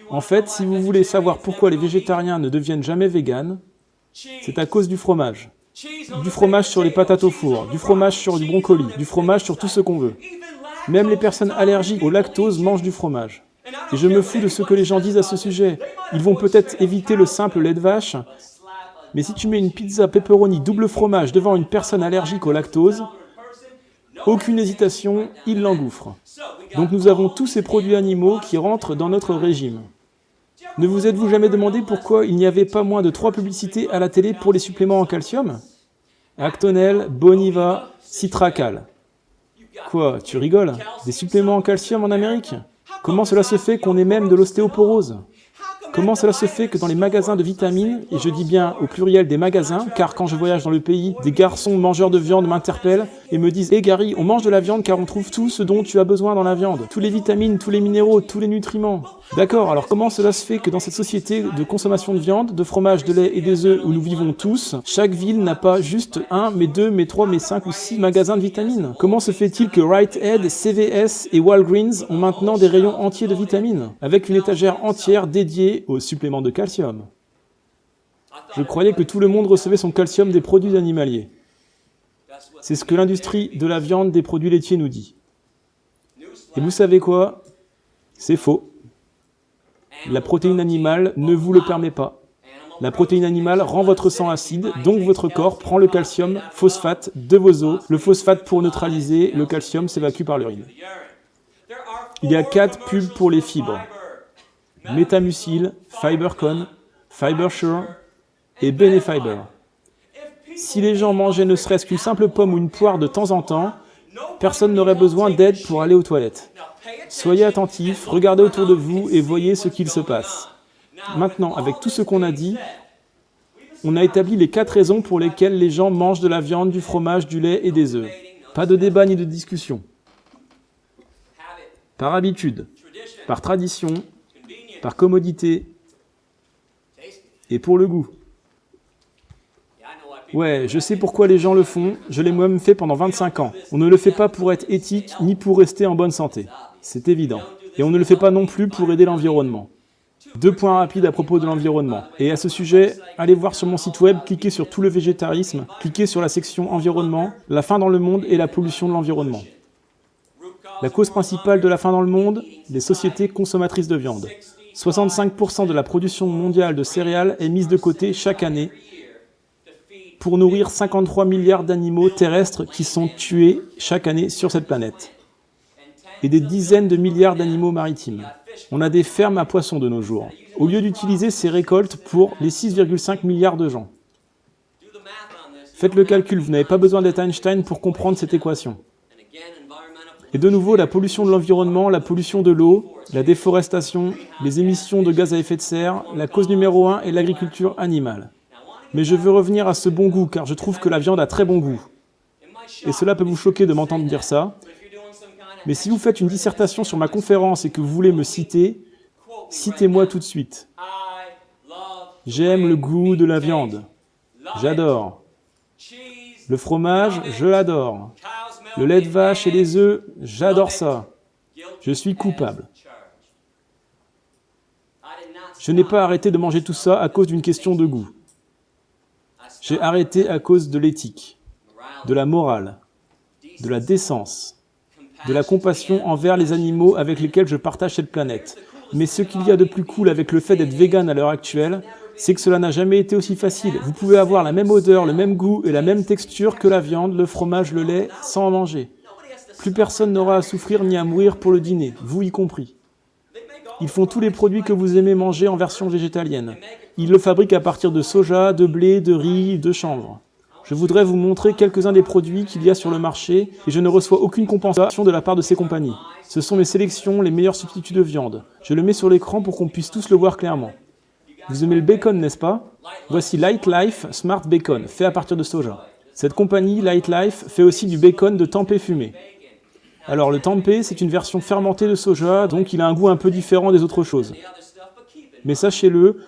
En fait, si vous voulez savoir pourquoi les végétariens ne deviennent jamais véganes, c'est à cause du fromage. Du fromage sur les patates au four, du fromage sur du brocoli, du fromage sur tout ce qu'on veut. Même les personnes allergiques au lactose mangent du fromage. Et je me fous de ce que les gens disent à ce sujet. Ils vont peut-être éviter le simple lait de vache, mais si tu mets une pizza pepperoni double fromage devant une personne allergique au lactose, aucune hésitation, il l'engouffre. Donc nous avons tous ces produits animaux qui rentrent dans notre régime. Ne vous êtes-vous jamais demandé pourquoi il n'y avait pas moins de 3 publicités à la télé pour les suppléments en calcium? Actonel, Boniva, Citracal. Quoi, tu rigoles? Des suppléments en calcium en Amérique? Comment cela se fait qu'on ait même de l'ostéoporose? Comment cela se fait que dans les magasins de vitamines, et je dis bien au pluriel des magasins, car quand je voyage dans le pays, des garçons mangeurs de viande m'interpellent et me disent « Hé Gary, on mange de la viande car on trouve tout ce dont tu as besoin dans la viande. Tous les vitamines, tous les minéraux, tous les nutriments. » D'accord, alors comment cela se fait que dans cette société de consommation de viande, de fromage, de lait et des œufs où nous vivons tous, chaque ville n'a pas juste 1, mais 2, mais 3, mais 5 ou 6 magasins de vitamines? Comment se fait-il que Rite Aid, CVS et Walgreens ont maintenant des rayons entiers de vitamines, avec une étagère entière dédiée aux suppléments de calcium? Je croyais que tout le monde recevait son calcium des produits animaliers. C'est ce que l'industrie de la viande des produits laitiers nous dit. Et vous savez quoi? C'est faux. La protéine animale ne vous le permet pas. La protéine animale rend votre sang acide, donc votre corps prend le calcium phosphate de vos os. Le phosphate pour neutraliser, le calcium s'évacue par l'urine. Il y a 4 pubs pour les fibres. Metamucil, Fibercon, Fibersure et Benefiber. Si les gens mangeaient ne serait-ce qu'une simple pomme ou une poire de temps en temps, personne n'aurait besoin d'aide pour aller aux toilettes. Soyez attentifs, regardez autour de vous et voyez ce qu'il se passe. Maintenant, avec tout ce qu'on a dit, on a établi les 4 raisons pour lesquelles les gens mangent de la viande, du fromage, du lait et des œufs. Pas de débat ni de discussion. Par habitude, par tradition, par commodité et pour le goût. Ouais, je sais pourquoi les gens le font, je l'ai moi-même fait pendant 25 ans. On ne le fait pas pour être éthique ni pour rester en bonne santé. C'est évident. Et on ne le fait pas non plus pour aider l'environnement. 2 points rapides à propos de l'environnement. Et à ce sujet, allez voir sur mon site web, cliquez sur tout le végétarisme, cliquez sur la section environnement, la faim dans le monde et la pollution de l'environnement. La cause principale de la faim dans le monde, les sociétés consommatrices de viande. 65% de la production mondiale de céréales est mise de côté chaque année pour nourrir 53 milliards d'animaux terrestres qui sont tués chaque année sur cette planète. Et des dizaines de milliards d'animaux maritimes. On a des fermes à poissons de nos jours, au lieu d'utiliser ces récoltes pour les 6,5 milliards de gens. Faites le calcul, vous n'avez pas besoin d'être Einstein pour comprendre cette équation. Et de nouveau, la pollution de l'environnement, la pollution de l'eau, la déforestation, les émissions de gaz à effet de serre, la cause numéro 1 est l'agriculture animale. Mais je veux revenir à ce bon goût, car je trouve que la viande a très bon goût. Et cela peut vous choquer de m'entendre dire ça, mais si vous faites une dissertation sur ma conférence et que vous voulez me citer, citez-moi tout de suite. J'aime le goût de la viande. J'adore. Le fromage, je l'adore. Le lait de vache et les œufs, j'adore ça. Je suis coupable. Je n'ai pas arrêté de manger tout ça à cause d'une question de goût. J'ai arrêté à cause de l'éthique, de la morale, de la décence, de la compassion envers les animaux avec lesquels je partage cette planète. Mais ce qu'il y a de plus cool avec le fait d'être vegan à l'heure actuelle, c'est que cela n'a jamais été aussi facile. Vous pouvez avoir la même odeur, le même goût et la même texture que la viande, le fromage, le lait, sans en manger. Plus personne n'aura à souffrir ni à mourir pour le dîner, vous y compris. Ils font tous les produits que vous aimez manger en version végétalienne. Ils le fabriquent à partir de soja, de blé, de riz, de chanvre. Je voudrais vous montrer quelques-uns des produits qu'il y a sur le marché et je ne reçois aucune compensation de la part de ces compagnies. Ce sont mes sélections, les meilleurs substituts de viande. Je le mets sur l'écran pour qu'on puisse tous le voir clairement. Vous aimez le bacon, n'est-ce pas? Voici Light Life Smart Bacon, fait à partir de soja. Cette compagnie, Light Life, fait aussi du bacon de tempeh fumé. Alors le tempeh, c'est une version fermentée de soja, donc il a un goût un peu différent des autres choses. Mais sachez-le,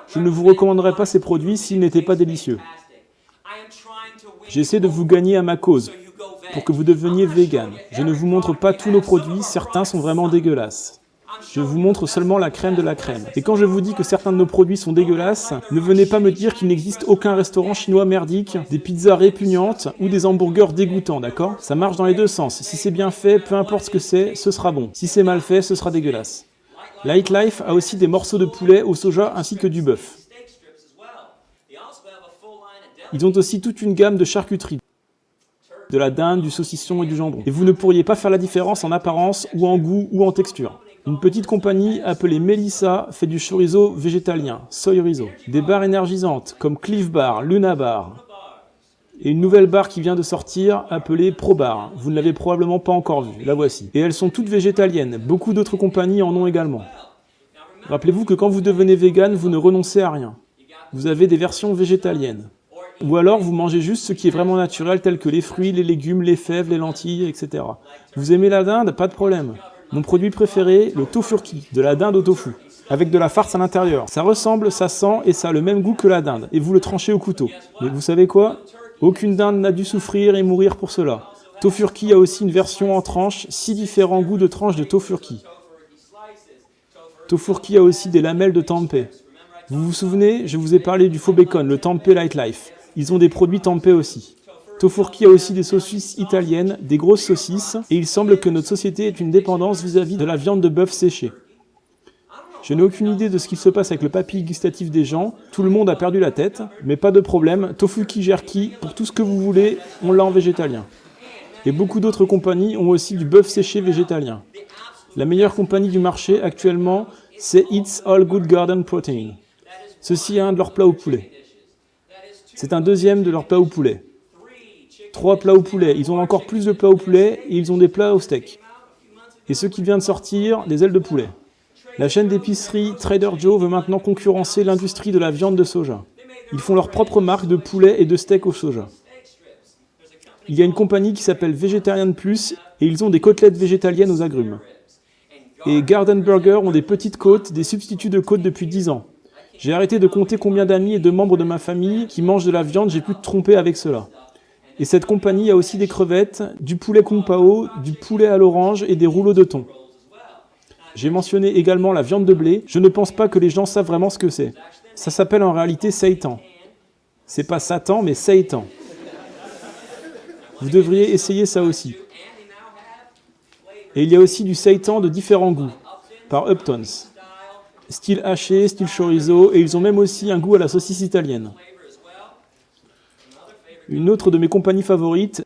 Je ne vous recommanderais pas ces produits s'ils n'étaient pas délicieux. J'essaie de vous gagner à ma cause, pour que vous deveniez vegan. Je ne vous montre pas tous nos produits, certains sont vraiment dégueulasses. Je vous montre seulement la crème de la crème. Et quand je vous dis que certains de nos produits sont dégueulasses, ne venez pas me dire qu'il n'existe aucun restaurant chinois merdique, des pizzas répugnantes ou des hamburgers dégoûtants, d'accord? Ça marche dans les deux sens. Si c'est bien fait, peu importe ce que c'est, ce sera bon. Si c'est mal fait, ce sera dégueulasse. Lightlife a aussi des morceaux de poulet au soja ainsi que du bœuf. Ils ont aussi toute une gamme de charcuterie, de la dinde, du saucisson et du jambon. Et vous ne pourriez pas faire la différence en apparence ou en goût ou en texture. Une petite compagnie appelée Melissa fait du chorizo végétalien, soy rizo. Des barres énergisantes comme Cliff Bar, Luna Bar. Et une nouvelle barre qui vient de sortir appelée Pro Bar. Vous ne l'avez probablement pas encore vue, la voici. Et elles sont toutes végétaliennes, beaucoup d'autres compagnies en ont également. Rappelez-vous que quand vous devenez vegan, vous ne renoncez à rien. Vous avez des versions végétaliennes. Ou alors vous mangez juste ce qui est vraiment naturel, tel que les fruits, les légumes, les fèves, les lentilles, etc. Vous aimez la dinde? Pas de problème. Mon produit préféré, le tofurki, de la dinde au tofu, avec de la farce à l'intérieur. Ça ressemble, ça sent et ça a le même goût que la dinde, et vous le tranchez au couteau. Mais vous savez quoi? Aucune dinde n'a dû souffrir et mourir pour cela. Tofurki a aussi une version en tranches, 6 différents goûts de tranches de tofurki. Tofurki a aussi des lamelles de tempeh. Vous vous souvenez, je vous ai parlé du faux bacon, le tempeh Lightlife. Ils ont des produits tempeh aussi. Tofurki a aussi des saucisses italiennes, des grosses saucisses, et il semble que notre société ait une dépendance vis-à-vis de la viande de bœuf séchée. Je n'ai aucune idée de ce qui se passe avec le papille gustatif des gens, tout le monde a perdu la tête, mais pas de problème, Tofuki Jerky, pour tout ce que vous voulez, on l'a en végétalien. Et beaucoup d'autres compagnies ont aussi du bœuf séché végétalien. La meilleure compagnie du marché actuellement, c'est It's All Good Garden Protein. Ceci est un de leurs plats au poulet. C'est un deuxième de leurs plats au poulet. 3 plats au poulet. Ils ont encore plus de plats au poulet et ils ont des plats au steak. Et ce qui vient de sortir, des ailes de poulet. La chaîne d'épicerie Trader Joe veut maintenant concurrencer l'industrie de la viande de soja. Ils font leur propre marque de poulet et de steak au soja. Il y a une compagnie qui s'appelle Vegetarian Plus et ils ont des côtelettes végétaliennes aux agrumes. Et Garden Burger ont des petites côtes, des substituts de côtes depuis 10 ans. J'ai arrêté de compter combien d'amis et de membres de ma famille qui mangent de la viande, j'ai pu te tromper avec cela. Et cette compagnie a aussi des crevettes, du poulet kung pao, du poulet à l'orange et des rouleaux de thon. J'ai mentionné également la viande de blé, je ne pense pas que les gens savent vraiment ce que c'est. Ça s'appelle en réalité seitan. C'est pas Satan, mais seitan. Vous devriez essayer ça aussi. Et il y a aussi du seitan de différents goûts, par Uptons. Style haché, style chorizo, et ils ont même aussi un goût à la saucisse italienne. Une autre de mes compagnies favorites,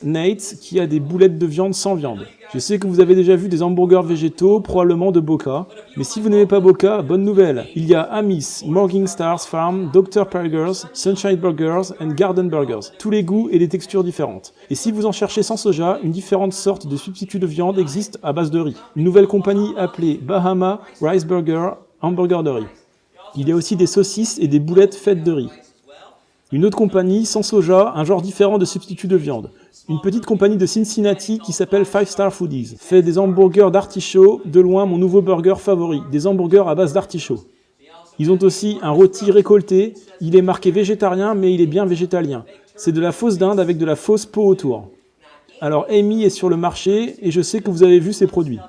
Nate's, qui a des boulettes de viande sans viande. Je sais que vous avez déjà vu des hamburgers végétaux, probablement de Boca, mais si vous n'aimez pas Boca, bonne nouvelle. Il y a Amis, Morning Stars Farm, Dr. Burgers, Sunshine Burgers and Garden Burgers. Tous les goûts et les textures différentes. Et si vous en cherchez sans soja, une différente sorte de substitut de viande existe à base de riz. Une nouvelle compagnie appelée Bahama Rice Burger, hamburger de riz. Il y a aussi des saucisses et des boulettes faites de riz. Une autre compagnie, sans soja, un genre différent de substitut de viande. Une petite compagnie de Cincinnati qui s'appelle 5 Star Foodies. Fait des hamburgers d'artichaut, de loin mon nouveau burger favori, des hamburgers à base d'artichaut. Ils ont aussi un rôti récolté, il est marqué végétarien mais il est bien végétalien. C'est de la fausse dinde avec de la fausse peau autour. Alors Amy est sur le marché et je sais que vous avez vu ses produits.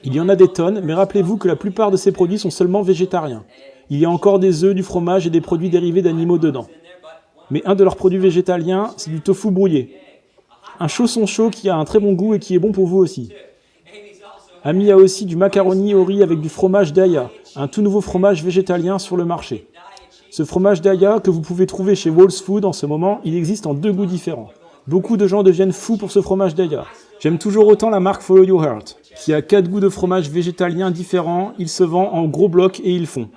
Il y en a des tonnes, mais rappelez-vous que la plupart de ces produits sont seulement végétariens. Il y a encore des œufs, du fromage et des produits dérivés d'animaux dedans. Mais un de leurs produits végétaliens, c'est du tofu brouillé. Un chausson chaud qui a un très bon goût et qui est bon pour vous aussi. Amy a aussi du macaroni au riz avec du fromage Daya, un tout nouveau fromage végétalien sur le marché. Ce fromage Daya que vous pouvez trouver chez Whole's Food en ce moment, il existe en 2 goûts différents. Beaucoup de gens deviennent fous pour ce fromage Daya. J'aime toujours autant la marque Follow Your Heart, qui a 4 goûts de fromage végétalien différents, il se vend en gros blocs et ils font.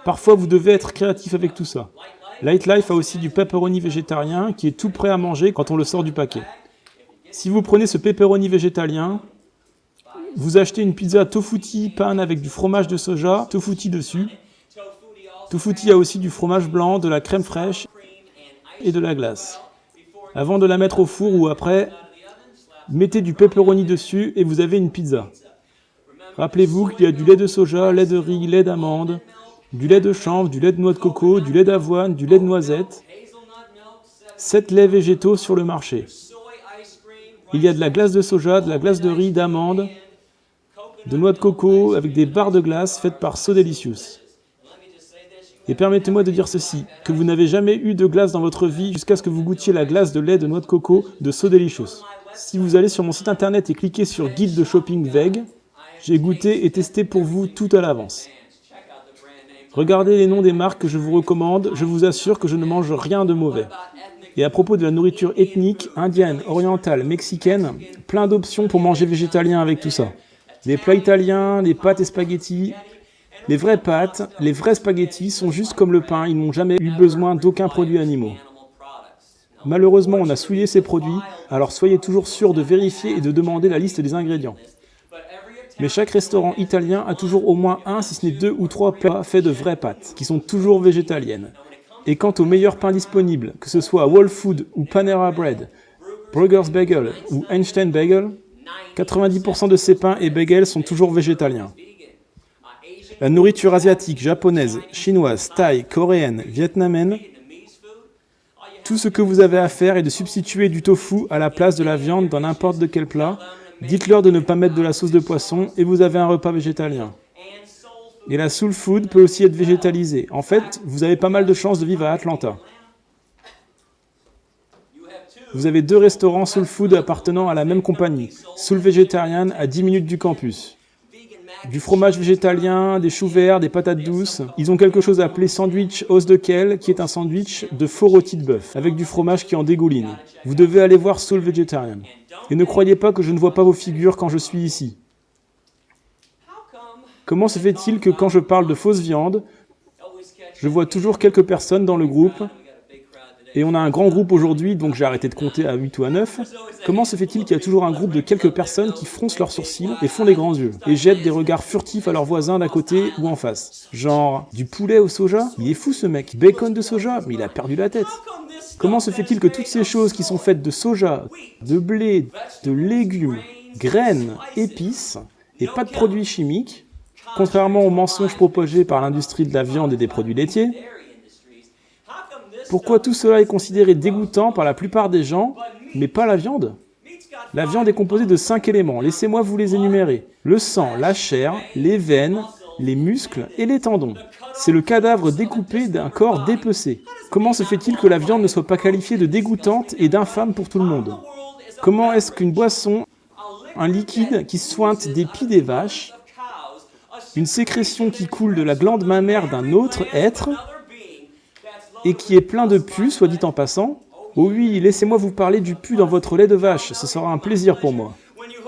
Parfois vous devez être créatif avec tout ça. Lightlife a aussi du pepperoni végétarien qui est tout prêt à manger quand on le sort du paquet. Si vous prenez ce pepperoni végétalien, vous achetez une pizza tofuti pan avec du fromage de soja, tofuti dessus. Tofuti a aussi du fromage blanc, de la crème fraîche et de la glace. Avant de la mettre au four ou après, mettez du pepperoni dessus et vous avez une pizza. Rappelez-vous qu'il y a du lait de soja, lait de riz, lait d'amande, du lait de chanvre, du lait de noix de coco, du lait d'avoine, du lait de noisette, 7 laits végétaux sur le marché. Il y a de la glace de soja, de la glace de riz, d'amande, de noix de coco avec des barres de glace faites par So Delicious. Et permettez-moi de dire ceci, que vous n'avez jamais eu de glace dans votre vie jusqu'à ce que vous goûtiez la glace de lait de noix de coco de So Delicious. Si vous allez sur mon site internet et cliquez sur Guide de shopping veg, j'ai goûté et testé pour vous tout à l'avance. Regardez les noms des marques que je vous recommande, je vous assure que je ne mange rien de mauvais. Et à propos de la nourriture ethnique, indienne, orientale, mexicaine, plein d'options pour manger végétalien avec tout ça. Les plats italiens, les pâtes et spaghettis. Les vraies pâtes, les vrais spaghettis sont juste comme le pain, ils n'ont jamais eu besoin d'aucun produit animaux. Malheureusement, on a souillé ces produits, alors soyez toujours sûr de vérifier et de demander la liste des ingrédients. Mais chaque restaurant italien a toujours au moins un, si ce n'est 2 ou 3 plats faits de vraies pâtes, qui sont toujours végétaliennes. Et quant aux meilleurs pains disponibles, que ce soit Whole Food ou Panera Bread, Bruegger's Bagel ou Einstein Bagel, 90% de ces pains et bagels sont toujours végétaliens. La nourriture asiatique, japonaise, chinoise, thaï, coréenne, vietnamienne, tout ce que vous avez à faire est de substituer du tofu à la place de la viande dans n'importe de quel plat. Dites-leur de ne pas mettre de la sauce de poisson et vous avez un repas végétalien. Et la soul food peut aussi être végétalisée. En fait, vous avez pas mal de chances de vivre à Atlanta. Vous avez 2 restaurants soul food appartenant à la même compagnie, Soul Vegetarian à 10 minutes du campus. Du fromage végétalien, des choux verts, des patates douces. Ils ont quelque chose appelé sandwich os de kale, qui est un sandwich de faux rôti de bœuf, avec du fromage qui en dégouline. Vous devez aller voir Soul Vegetarian. Et ne croyez pas que je ne vois pas vos figures quand je suis ici. Comment se fait-il que quand je parle de fausse viande, je vois toujours quelques personnes dans le groupe, et on a un grand groupe aujourd'hui, donc j'ai arrêté de compter à 8 ou à 9. Comment se fait-il qu'il y a toujours un groupe de quelques personnes qui froncent leurs sourcils et font les grands yeux, et jettent des regards furtifs à leurs voisins d'à côté ou en face? Genre, du poulet au soja? Il est fou ce mec. Bacon de soja? Mais il a perdu la tête. Comment se fait-il que toutes ces choses qui sont faites de soja, de blé, de légumes, graines, épices, et pas de produits chimiques, contrairement aux mensonges propagés par l'industrie de la viande et des produits laitiers, pourquoi tout cela est considéré dégoûtant par la plupart des gens, mais pas la viande? La viande est composée de 5 éléments, laissez-moi vous les énumérer. Le sang, la chair, les veines, les muscles et les tendons. C'est le cadavre découpé d'un corps dépecé. Comment se fait-il que la viande ne soit pas qualifiée de dégoûtante et d'infâme pour tout le monde? Comment est-ce qu'une boisson, un liquide qui sointe des pies des vaches, une sécrétion qui coule de la glande mammaire d'un autre être, et qui est plein de pus, soit dit en passant. Oh oui, laissez-moi vous parler du pus dans votre lait de vache, ce sera un plaisir pour moi.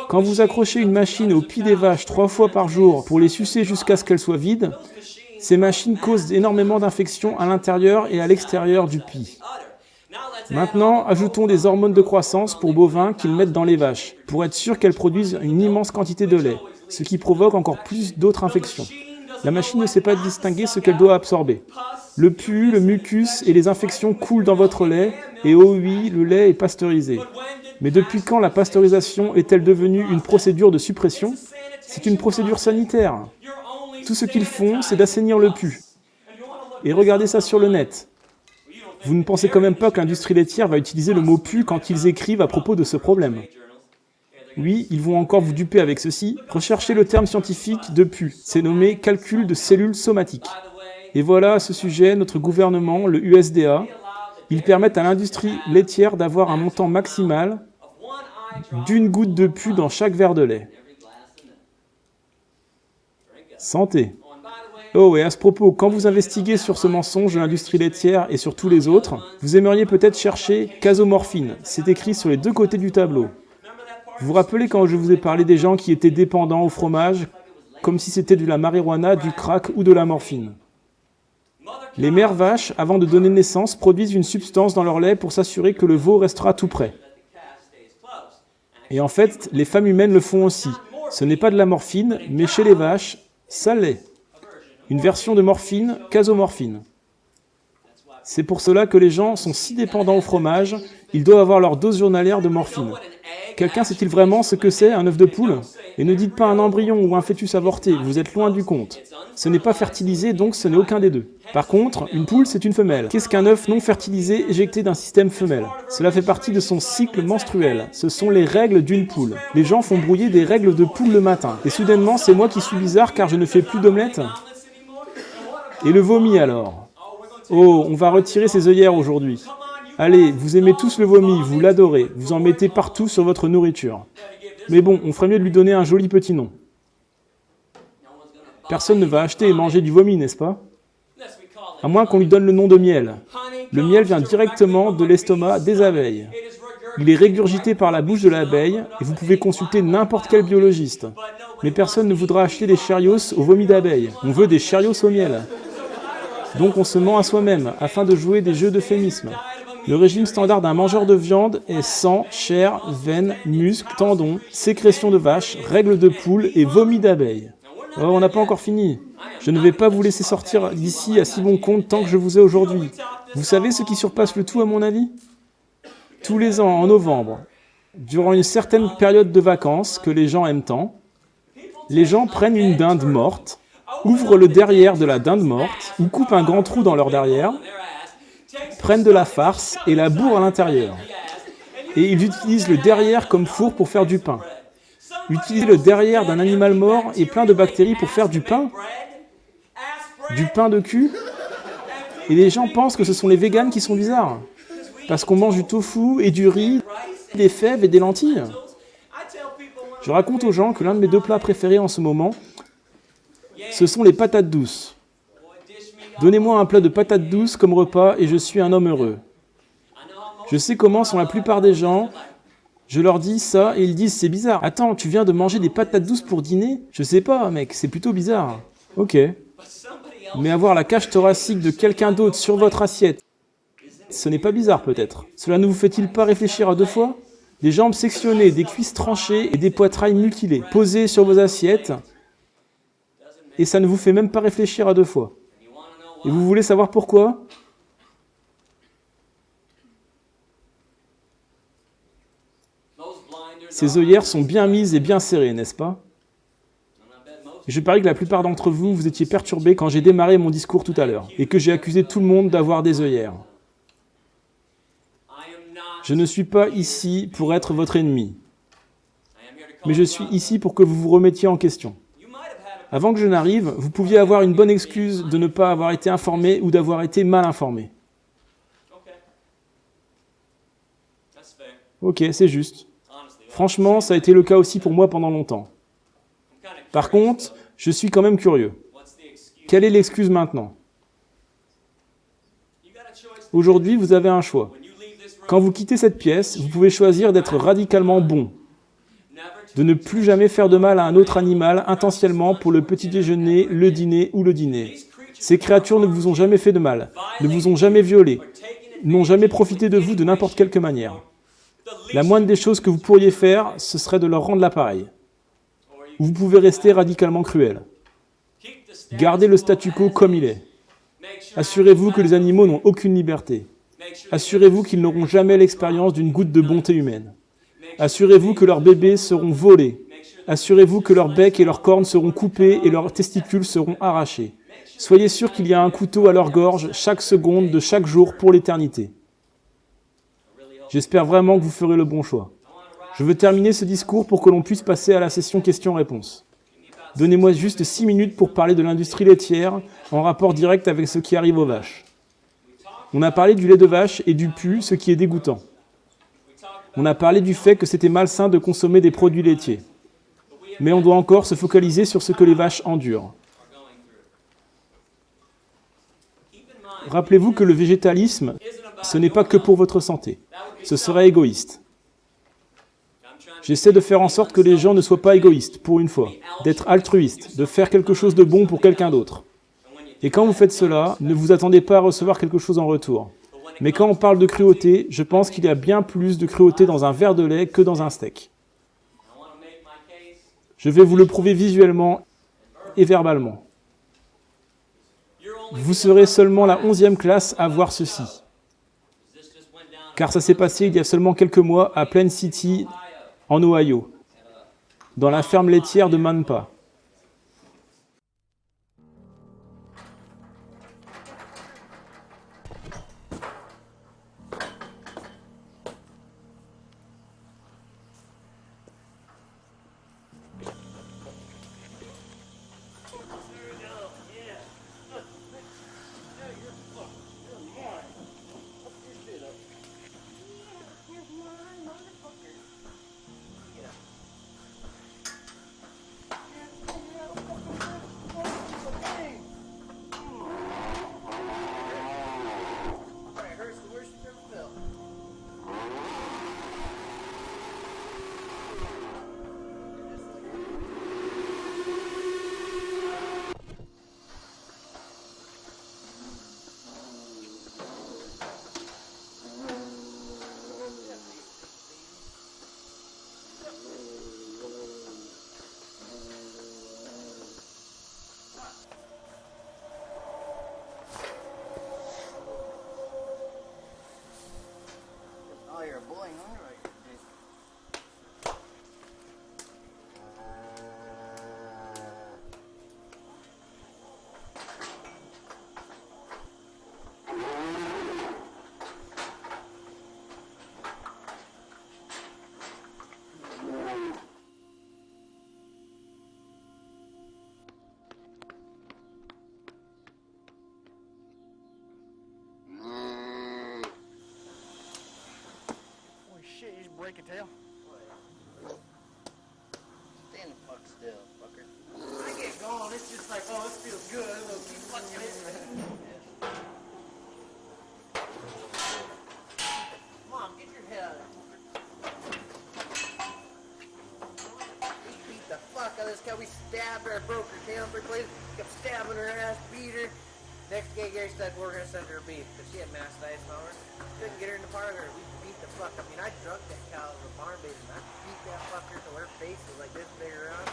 Quand vous accrochez une machine aux pieds des vaches 3 fois par jour pour les sucer jusqu'à ce qu'elles soient vides, ces machines causent énormément d'infections à l'intérieur et à l'extérieur du pis. Maintenant, ajoutons des hormones de croissance pour bovins qu'ils mettent dans les vaches, pour être sûr qu'elles produisent une immense quantité de lait, ce qui provoque encore plus d'autres infections. La machine ne sait pas distinguer ce qu'elle doit absorber. Le pus, le mucus et les infections coulent dans votre lait, et oh oui, le lait est pasteurisé. Mais depuis quand la pasteurisation est-elle devenue une procédure de suppression? C'est une procédure sanitaire. Tout ce qu'ils font, c'est d'assainir le pus. Et regardez ça sur le net. Vous ne pensez quand même pas que l'industrie laitière va utiliser le mot pus quand ils écrivent à propos de ce problème? Oui, ils vont encore vous duper avec ceci. Recherchez le terme scientifique de pus. C'est nommé calcul de cellules somatiques. Et voilà, à ce sujet, notre gouvernement, le USDA, ils permettent à l'industrie laitière d'avoir un montant maximal d'1 goutte de pus dans chaque verre de lait. Santé. Oh, et à ce propos, quand vous investiguez sur ce mensonge de l'industrie laitière et sur tous les autres, vous aimeriez peut-être chercher casomorphine. C'est écrit sur les 2 côtés du tableau. Vous vous rappelez quand je vous ai parlé des gens qui étaient dépendants au fromage, comme si c'était de la marijuana, du crack ou de la morphine? Les mères vaches, avant de donner naissance, produisent une substance dans leur lait pour s'assurer que le veau restera tout prêt. Et en fait, les femmes humaines le font aussi. Ce n'est pas de la morphine, mais chez les vaches, ça l'est. Une version de morphine, casomorphine. C'est pour cela que les gens sont si dépendants au fromage, ils doivent avoir leur dose journalière de morphine. Quelqu'un sait-il vraiment ce que c'est un œuf de poule? Et ne dites pas un embryon ou un fœtus avorté, vous êtes loin du compte. Ce n'est pas fertilisé, donc ce n'est aucun des deux. Par contre, une poule, c'est une femelle. Qu'est-ce qu'un œuf non fertilisé éjecté d'un système femelle? Cela fait partie de son cycle menstruel. Ce sont les règles d'une poule. Les gens font brouiller des règles de poule le matin. Et soudainement, c'est moi qui suis bizarre car je ne fais plus d'omelette? Et le vomi alors? Oh, on va retirer ses œillères aujourd'hui. Allez, vous aimez tous le vomi, vous l'adorez, vous en mettez partout sur votre nourriture. Mais bon, on ferait mieux de lui donner un joli petit nom. Personne ne va acheter et manger du vomi, n'est-ce pas? À moins qu'on lui donne le nom de miel. Le miel vient directement de l'estomac des abeilles. Il est régurgité par la bouche de l'abeille et vous pouvez consulter n'importe quel biologiste. Mais personne ne voudra acheter des Cheerios au vomi d'abeille. On veut des Cheerios au miel. Donc on se ment à soi-même afin de jouer des jeux d'euphémisme. Le régime standard d'un mangeur de viande est sang, chair, veines, muscles, tendons, sécrétions de vache, règles de poule et vomi d'abeille. Oh, on n'a pas encore fini. Je ne vais pas vous laisser sortir d'ici à si bon compte tant que je vous ai aujourd'hui. Vous savez ce qui surpasse le tout à mon avis? Tous les ans, en novembre, durant une certaine période de vacances que les gens aiment tant, les gens prennent une dinde morte, ouvrent le derrière de la dinde morte ou coupent un grand trou dans leur derrière, prennent de la farce et la bourrent à l'intérieur. Et ils utilisent le derrière comme four pour faire du pain. Utiliser le derrière d'un animal mort et plein de bactéries pour faire du pain? Du pain de cul? Et les gens pensent que ce sont les véganes qui sont bizarres. Parce qu'on mange du tofu et du riz, des fèves et des lentilles. Je raconte aux gens que l'un de mes deux plats préférés en ce moment, ce sont les patates douces. Donnez-moi un plat de patates douces comme repas et je suis un homme heureux. Je sais comment sont la plupart des gens. Je leur dis ça et ils disent c'est bizarre. Attends, tu viens de manger des patates douces pour dîner? Je sais pas, mec, c'est plutôt bizarre. Ok. Mais avoir la cage thoracique de quelqu'un d'autre sur votre assiette, ce n'est pas bizarre peut-être. Cela ne vous fait-il pas réfléchir à deux fois? Des jambes sectionnées, des cuisses tranchées et des poitrails mutilées, posées sur vos assiettes, et ça ne vous fait même pas réfléchir à deux fois. Et vous voulez savoir pourquoi? Ces œillères sont bien mises et bien serrées, n'est-ce pas? Je parie que la plupart d'entre vous, vous étiez perturbés quand j'ai démarré mon discours tout à l'heure, et que j'ai accusé tout le monde d'avoir des œillères. Je ne suis pas ici pour être votre ennemi, mais je suis ici pour que vous vous remettiez en question. Avant que je n'arrive, vous pouviez avoir une bonne excuse de ne pas avoir été informé ou d'avoir été mal informé. Ok, c'est juste. Franchement, ça a été le cas aussi pour moi pendant longtemps. Par contre, je suis quand même curieux. Quelle est l'excuse maintenant? Aujourd'hui, vous avez un choix. Quand vous quittez cette pièce, vous pouvez choisir d'être radicalement bon, de ne plus jamais faire de mal à un autre animal intentionnellement pour le petit déjeuner, le dîner ou le dîner. Ces créatures ne vous ont jamais fait de mal, ne vous ont jamais violé, n'ont jamais profité de vous de n'importe quelle manière. La moindre des choses que vous pourriez faire, ce serait de leur rendre l'appareil. Vous pouvez rester radicalement cruel. Gardez le statu quo comme il est. Assurez-vous que les animaux n'ont aucune liberté. Assurez-vous qu'ils n'auront jamais l'expérience d'une goutte de bonté humaine. Assurez-vous que leurs bébés seront volés. Assurez-vous que leurs becs et leurs cornes seront coupés et leurs testicules seront arrachés. Soyez sûr qu'il y a un couteau à leur gorge chaque seconde de chaque jour pour l'éternité. J'espère vraiment que vous ferez le bon choix. Je veux terminer ce discours pour que l'on puisse passer à la session questions-réponses. Donnez-moi juste 6 minutes pour parler de l'industrie laitière en rapport direct avec ce qui arrive aux vaches. On a parlé du lait de vache et du pu, ce qui est dégoûtant. On a parlé du fait que c'était malsain de consommer des produits laitiers. Mais on doit encore se focaliser sur ce que les vaches endurent. Rappelez-vous que le végétalisme, ce n'est pas que pour votre santé. Ce serait égoïste. J'essaie de faire en sorte que les gens ne soient pas égoïstes, pour une fois, d'être altruistes, de faire quelque chose de bon pour quelqu'un d'autre. Et quand vous faites cela, ne vous attendez pas à recevoir quelque chose en retour. Mais quand on parle de cruauté, je pense qu'il y a bien plus de cruauté dans un verre de lait que dans un steak. Je vais vous le prouver visuellement et verbalement. Vous serez seulement la 11e classe à voir ceci. Car ça s'est passé il y a seulement quelques mois à Plain City, en Ohio, dans la ferme laitière de Manpa. Oh, you're a boy, huh? Right. Holy shit, you just break a tail? Stand the fuck still, fucker. I get going, it's just like, oh, this feels good. We'll keep fucking it. Mom, get your head out of there. We beat the fuck out of this guy. We stabbed her, broke her tail, kept stabbing her ass, beat her. Next day, Gary said we're gonna send her a beef because she had mastitis on her. Couldn't get her in the parlor. We beat the fuck. I mean, I drugged that cow with a barn baby. And I beat that fucker till her face was like this big around.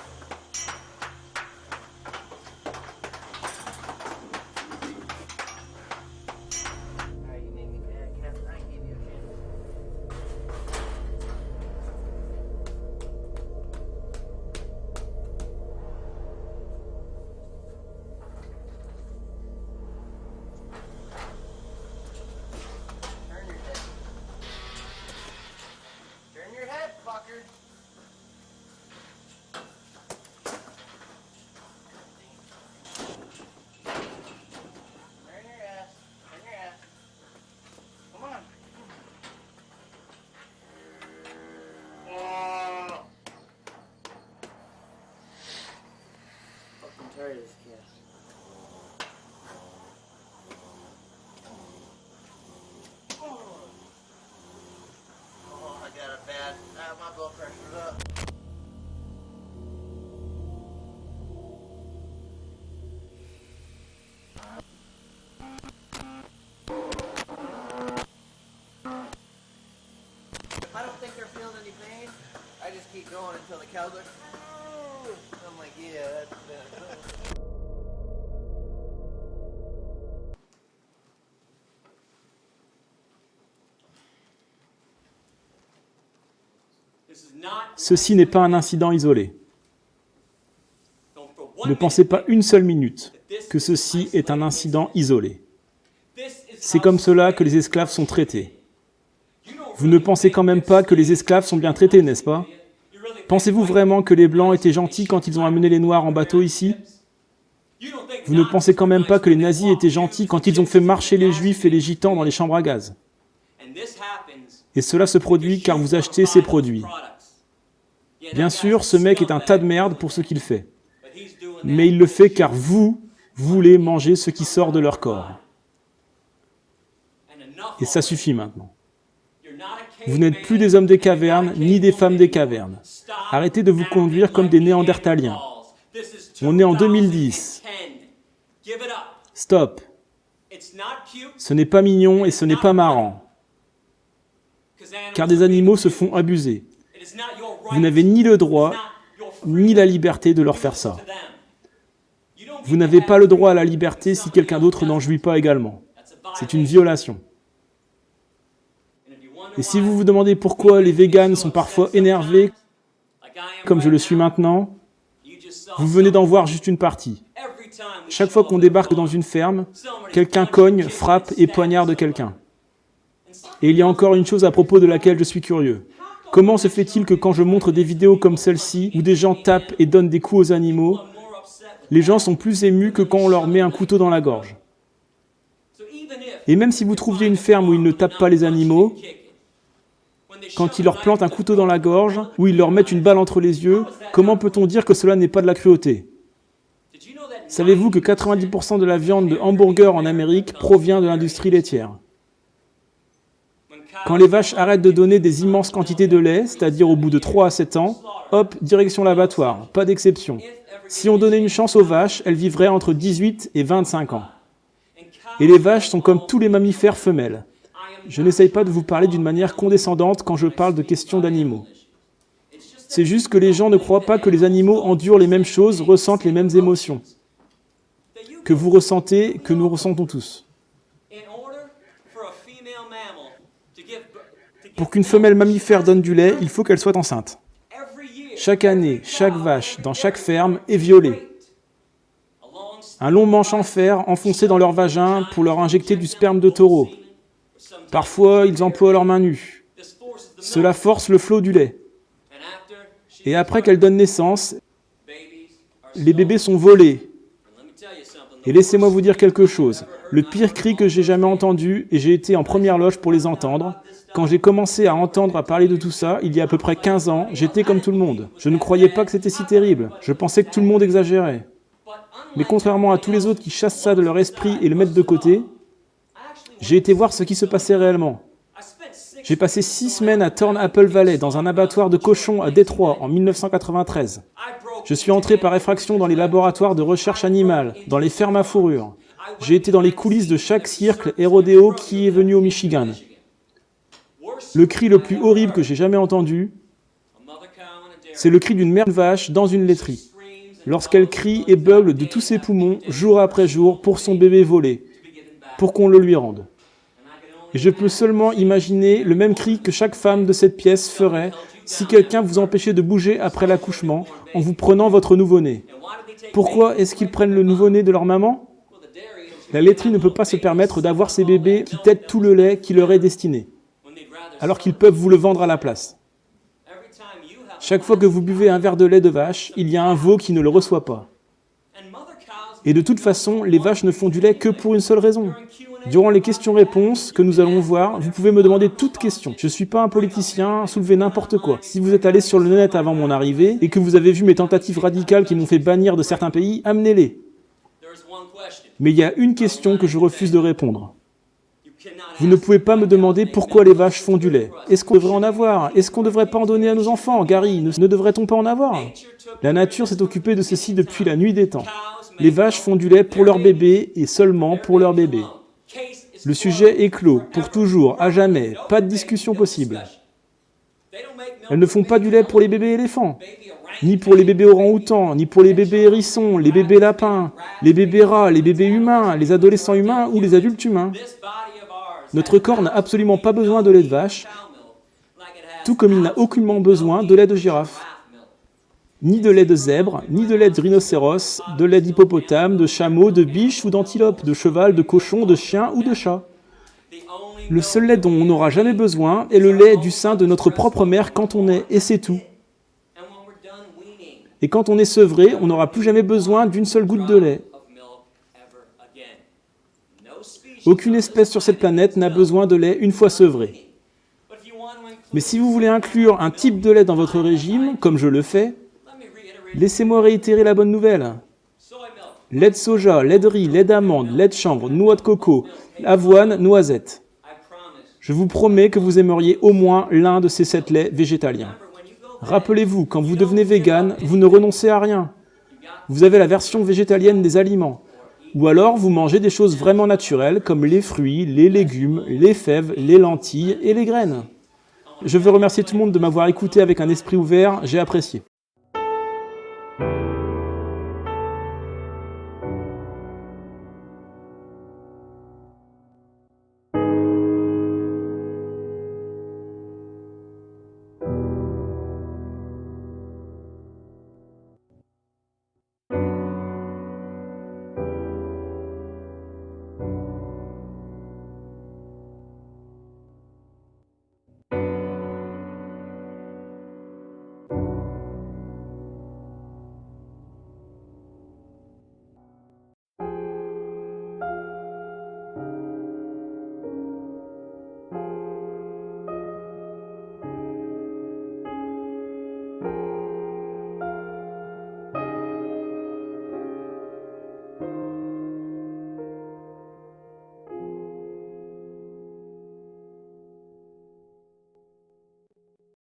Alright, you make me mad, Captain. I give you a chance. Turn your head. Turn your head, fucker. Turn your ass. Turn your ass. Come on. Oh. Fucking tired of this cat. Oh, I got it bad. My blood pressure's up. If I don't think they're feeling any pain, I just keep going until the cow's like, "Ooh." I'm like, yeah, that's bad. Ceci n'est pas un incident isolé. Ne pensez pas une seule minute que ceci est un incident isolé. C'est comme cela que les esclaves sont traités. Vous ne pensez quand même pas que les esclaves sont bien traités, n'est-ce pas? Pensez-vous vraiment que les Blancs étaient gentils quand ils ont amené les Noirs en bateau ici? Vous ne pensez quand même pas que les nazis étaient gentils quand ils ont fait marcher les Juifs et les Gitans dans les chambres à gaz? Et cela se produit car vous achetez ces produits. Bien sûr, ce mec est un tas de merde pour ce qu'il fait. Mais il le fait car vous voulez manger ce qui sort de leur corps. Et ça suffit maintenant. Vous n'êtes plus des hommes des cavernes, ni des femmes des cavernes. Arrêtez de vous conduire comme des néandertaliens. On est en 2010. Stop. Ce n'est pas mignon et ce n'est pas marrant. Car des animaux se font abuser. Vous n'avez ni le droit, ni la liberté de leur faire ça. Vous n'avez pas le droit à la liberté si quelqu'un d'autre n'en jouit pas également. C'est une violation. Et si vous vous demandez pourquoi les véganes sont parfois énervés comme je le suis maintenant, vous venez d'en voir juste une partie. Chaque fois qu'on débarque dans une ferme, quelqu'un cogne, frappe et poignarde quelqu'un. Et il y a encore une chose à propos de laquelle je suis curieux. Comment se fait-il que quand je montre des vidéos comme celle-ci, où des gens tapent et donnent des coups aux animaux, les gens sont plus émus que quand on leur met un couteau dans la gorge? Et même si vous trouviez une ferme où ils ne tapent pas les animaux, quand ils leur plantent un couteau dans la gorge, ou ils leur mettent une balle entre les yeux, comment peut-on dire que cela n'est pas de la cruauté? Savez-vous que 90% de la viande de hamburger en Amérique provient de l'industrie laitière? Quand les vaches arrêtent de donner des immenses quantités de lait, c'est-à-dire au bout de 3 à 7 ans, hop, direction l'abattoir, pas d'exception. Si on donnait une chance aux vaches, elles vivraient entre 18 et 25 ans. Et les vaches sont comme tous les mammifères femelles. Je n'essaye pas de vous parler d'une manière condescendante quand je parle de questions d'animaux. C'est juste que les gens ne croient pas que les animaux endurent les mêmes choses, ressentent les mêmes émotions que vous ressentez, que nous ressentons tous. Pour qu'une femelle mammifère donne du lait, il faut qu'elle soit enceinte. Chaque année, chaque vache, dans chaque ferme, est violée. Un long manche en fer enfoncé dans leur vagin pour leur injecter du sperme de taureau. Parfois, ils emploient leurs mains nues. Cela force le flot du lait. Et après qu'elle donne naissance, les bébés sont volés. Et laissez-moi vous dire quelque chose. Le pire cri que j'ai jamais entendu, et j'ai été en première loge pour les entendre, quand j'ai commencé à entendre à parler de tout ça, il y a à peu près 15 ans, j'étais comme tout le monde. Je ne croyais pas que c'était si terrible. Je pensais que tout le monde exagérait. Mais contrairement à tous les autres qui chassent ça de leur esprit et le mettent de côté, j'ai été voir ce qui se passait réellement. J'ai passé 6 semaines à Thorn Apple Valley, dans un abattoir de cochons à Détroit, en 1993. Je suis entré par effraction dans les laboratoires de recherche animale, dans les fermes à fourrure. J'ai été dans les coulisses de chaque cirque et rodéo qui est venu au Michigan. Le cri le plus horrible que j'ai jamais entendu, c'est le cri d'une mère vache dans une laiterie, lorsqu'elle crie et beugle de tous ses poumons, jour après jour, pour son bébé volé, pour qu'on le lui rende. Et je peux seulement imaginer le même cri que chaque femme de cette pièce ferait si quelqu'un vous empêchait de bouger après l'accouchement en vous prenant votre nouveau-né. Pourquoi est-ce qu'ils prennent le nouveau-né de leur maman? La laiterie ne peut pas se permettre d'avoir ces bébés qui têtent tout le lait qui leur est destiné, alors qu'ils peuvent vous le vendre à la place. Chaque fois que vous buvez un verre de lait de vache, il y a un veau qui ne le reçoit pas. Et de toute façon, les vaches ne font du lait que pour une seule raison. Durant les questions-réponses que nous allons voir, vous pouvez me demander toute question. Je ne suis pas un politicien, soulevez n'importe quoi. Si vous êtes allé sur le net avant mon arrivée et que vous avez vu mes tentatives radicales qui m'ont fait bannir de certains pays, amenez-les. Mais il y a une question que je refuse de répondre. Vous ne pouvez pas me demander pourquoi les vaches font du lait. Est-ce qu'on devrait en avoir? Est-ce qu'on ne devrait pas en donner à nos enfants? Gary, ne devrait-on pas en avoir? La nature s'est occupée de ceci depuis la nuit des temps. Les vaches font du lait pour leurs bébés et seulement pour leurs bébés. Le sujet est clos, pour toujours, à jamais, pas de discussion possible. Elles ne font pas du lait pour les bébés éléphants, ni pour les bébés orang-outans, ni pour les bébés hérissons, les bébés lapins, les bébés rats, les bébés humains, les adolescents humains ou les adultes humains. Notre corps n'a absolument pas besoin de lait de vache, tout comme il n'a aucunement besoin de lait de girafe. Ni de lait de zèbre, ni de lait de rhinocéros, de lait d'hippopotame, de chameau, de biche ou d'antilope, de cheval, de cochon, de chien ou de chat. Le seul lait dont on n'aura jamais besoin est le lait du sein de notre propre mère quand on est, et c'est tout. Et quand on est sevré, on n'aura plus jamais besoin d'une seule goutte de lait. Aucune espèce sur cette planète n'a besoin de lait une fois sevrée. Mais si vous voulez inclure un type de lait dans votre régime, comme je le fais, laissez-moi réitérer la bonne nouvelle. Lait de soja, lait de riz, lait d'amande, lait de chanvre, noix de coco, avoine, noisette. Je vous promets que vous aimeriez au moins l'un de ces 7 laits végétaliens. Rappelez-vous, quand vous devenez vegan, vous ne renoncez à rien. Vous avez la version végétalienne des aliments. Ou alors vous mangez des choses vraiment naturelles comme les fruits, les légumes, les fèves, les lentilles et les graines. Je veux remercier tout le monde de m'avoir écouté avec un esprit ouvert, j'ai apprécié.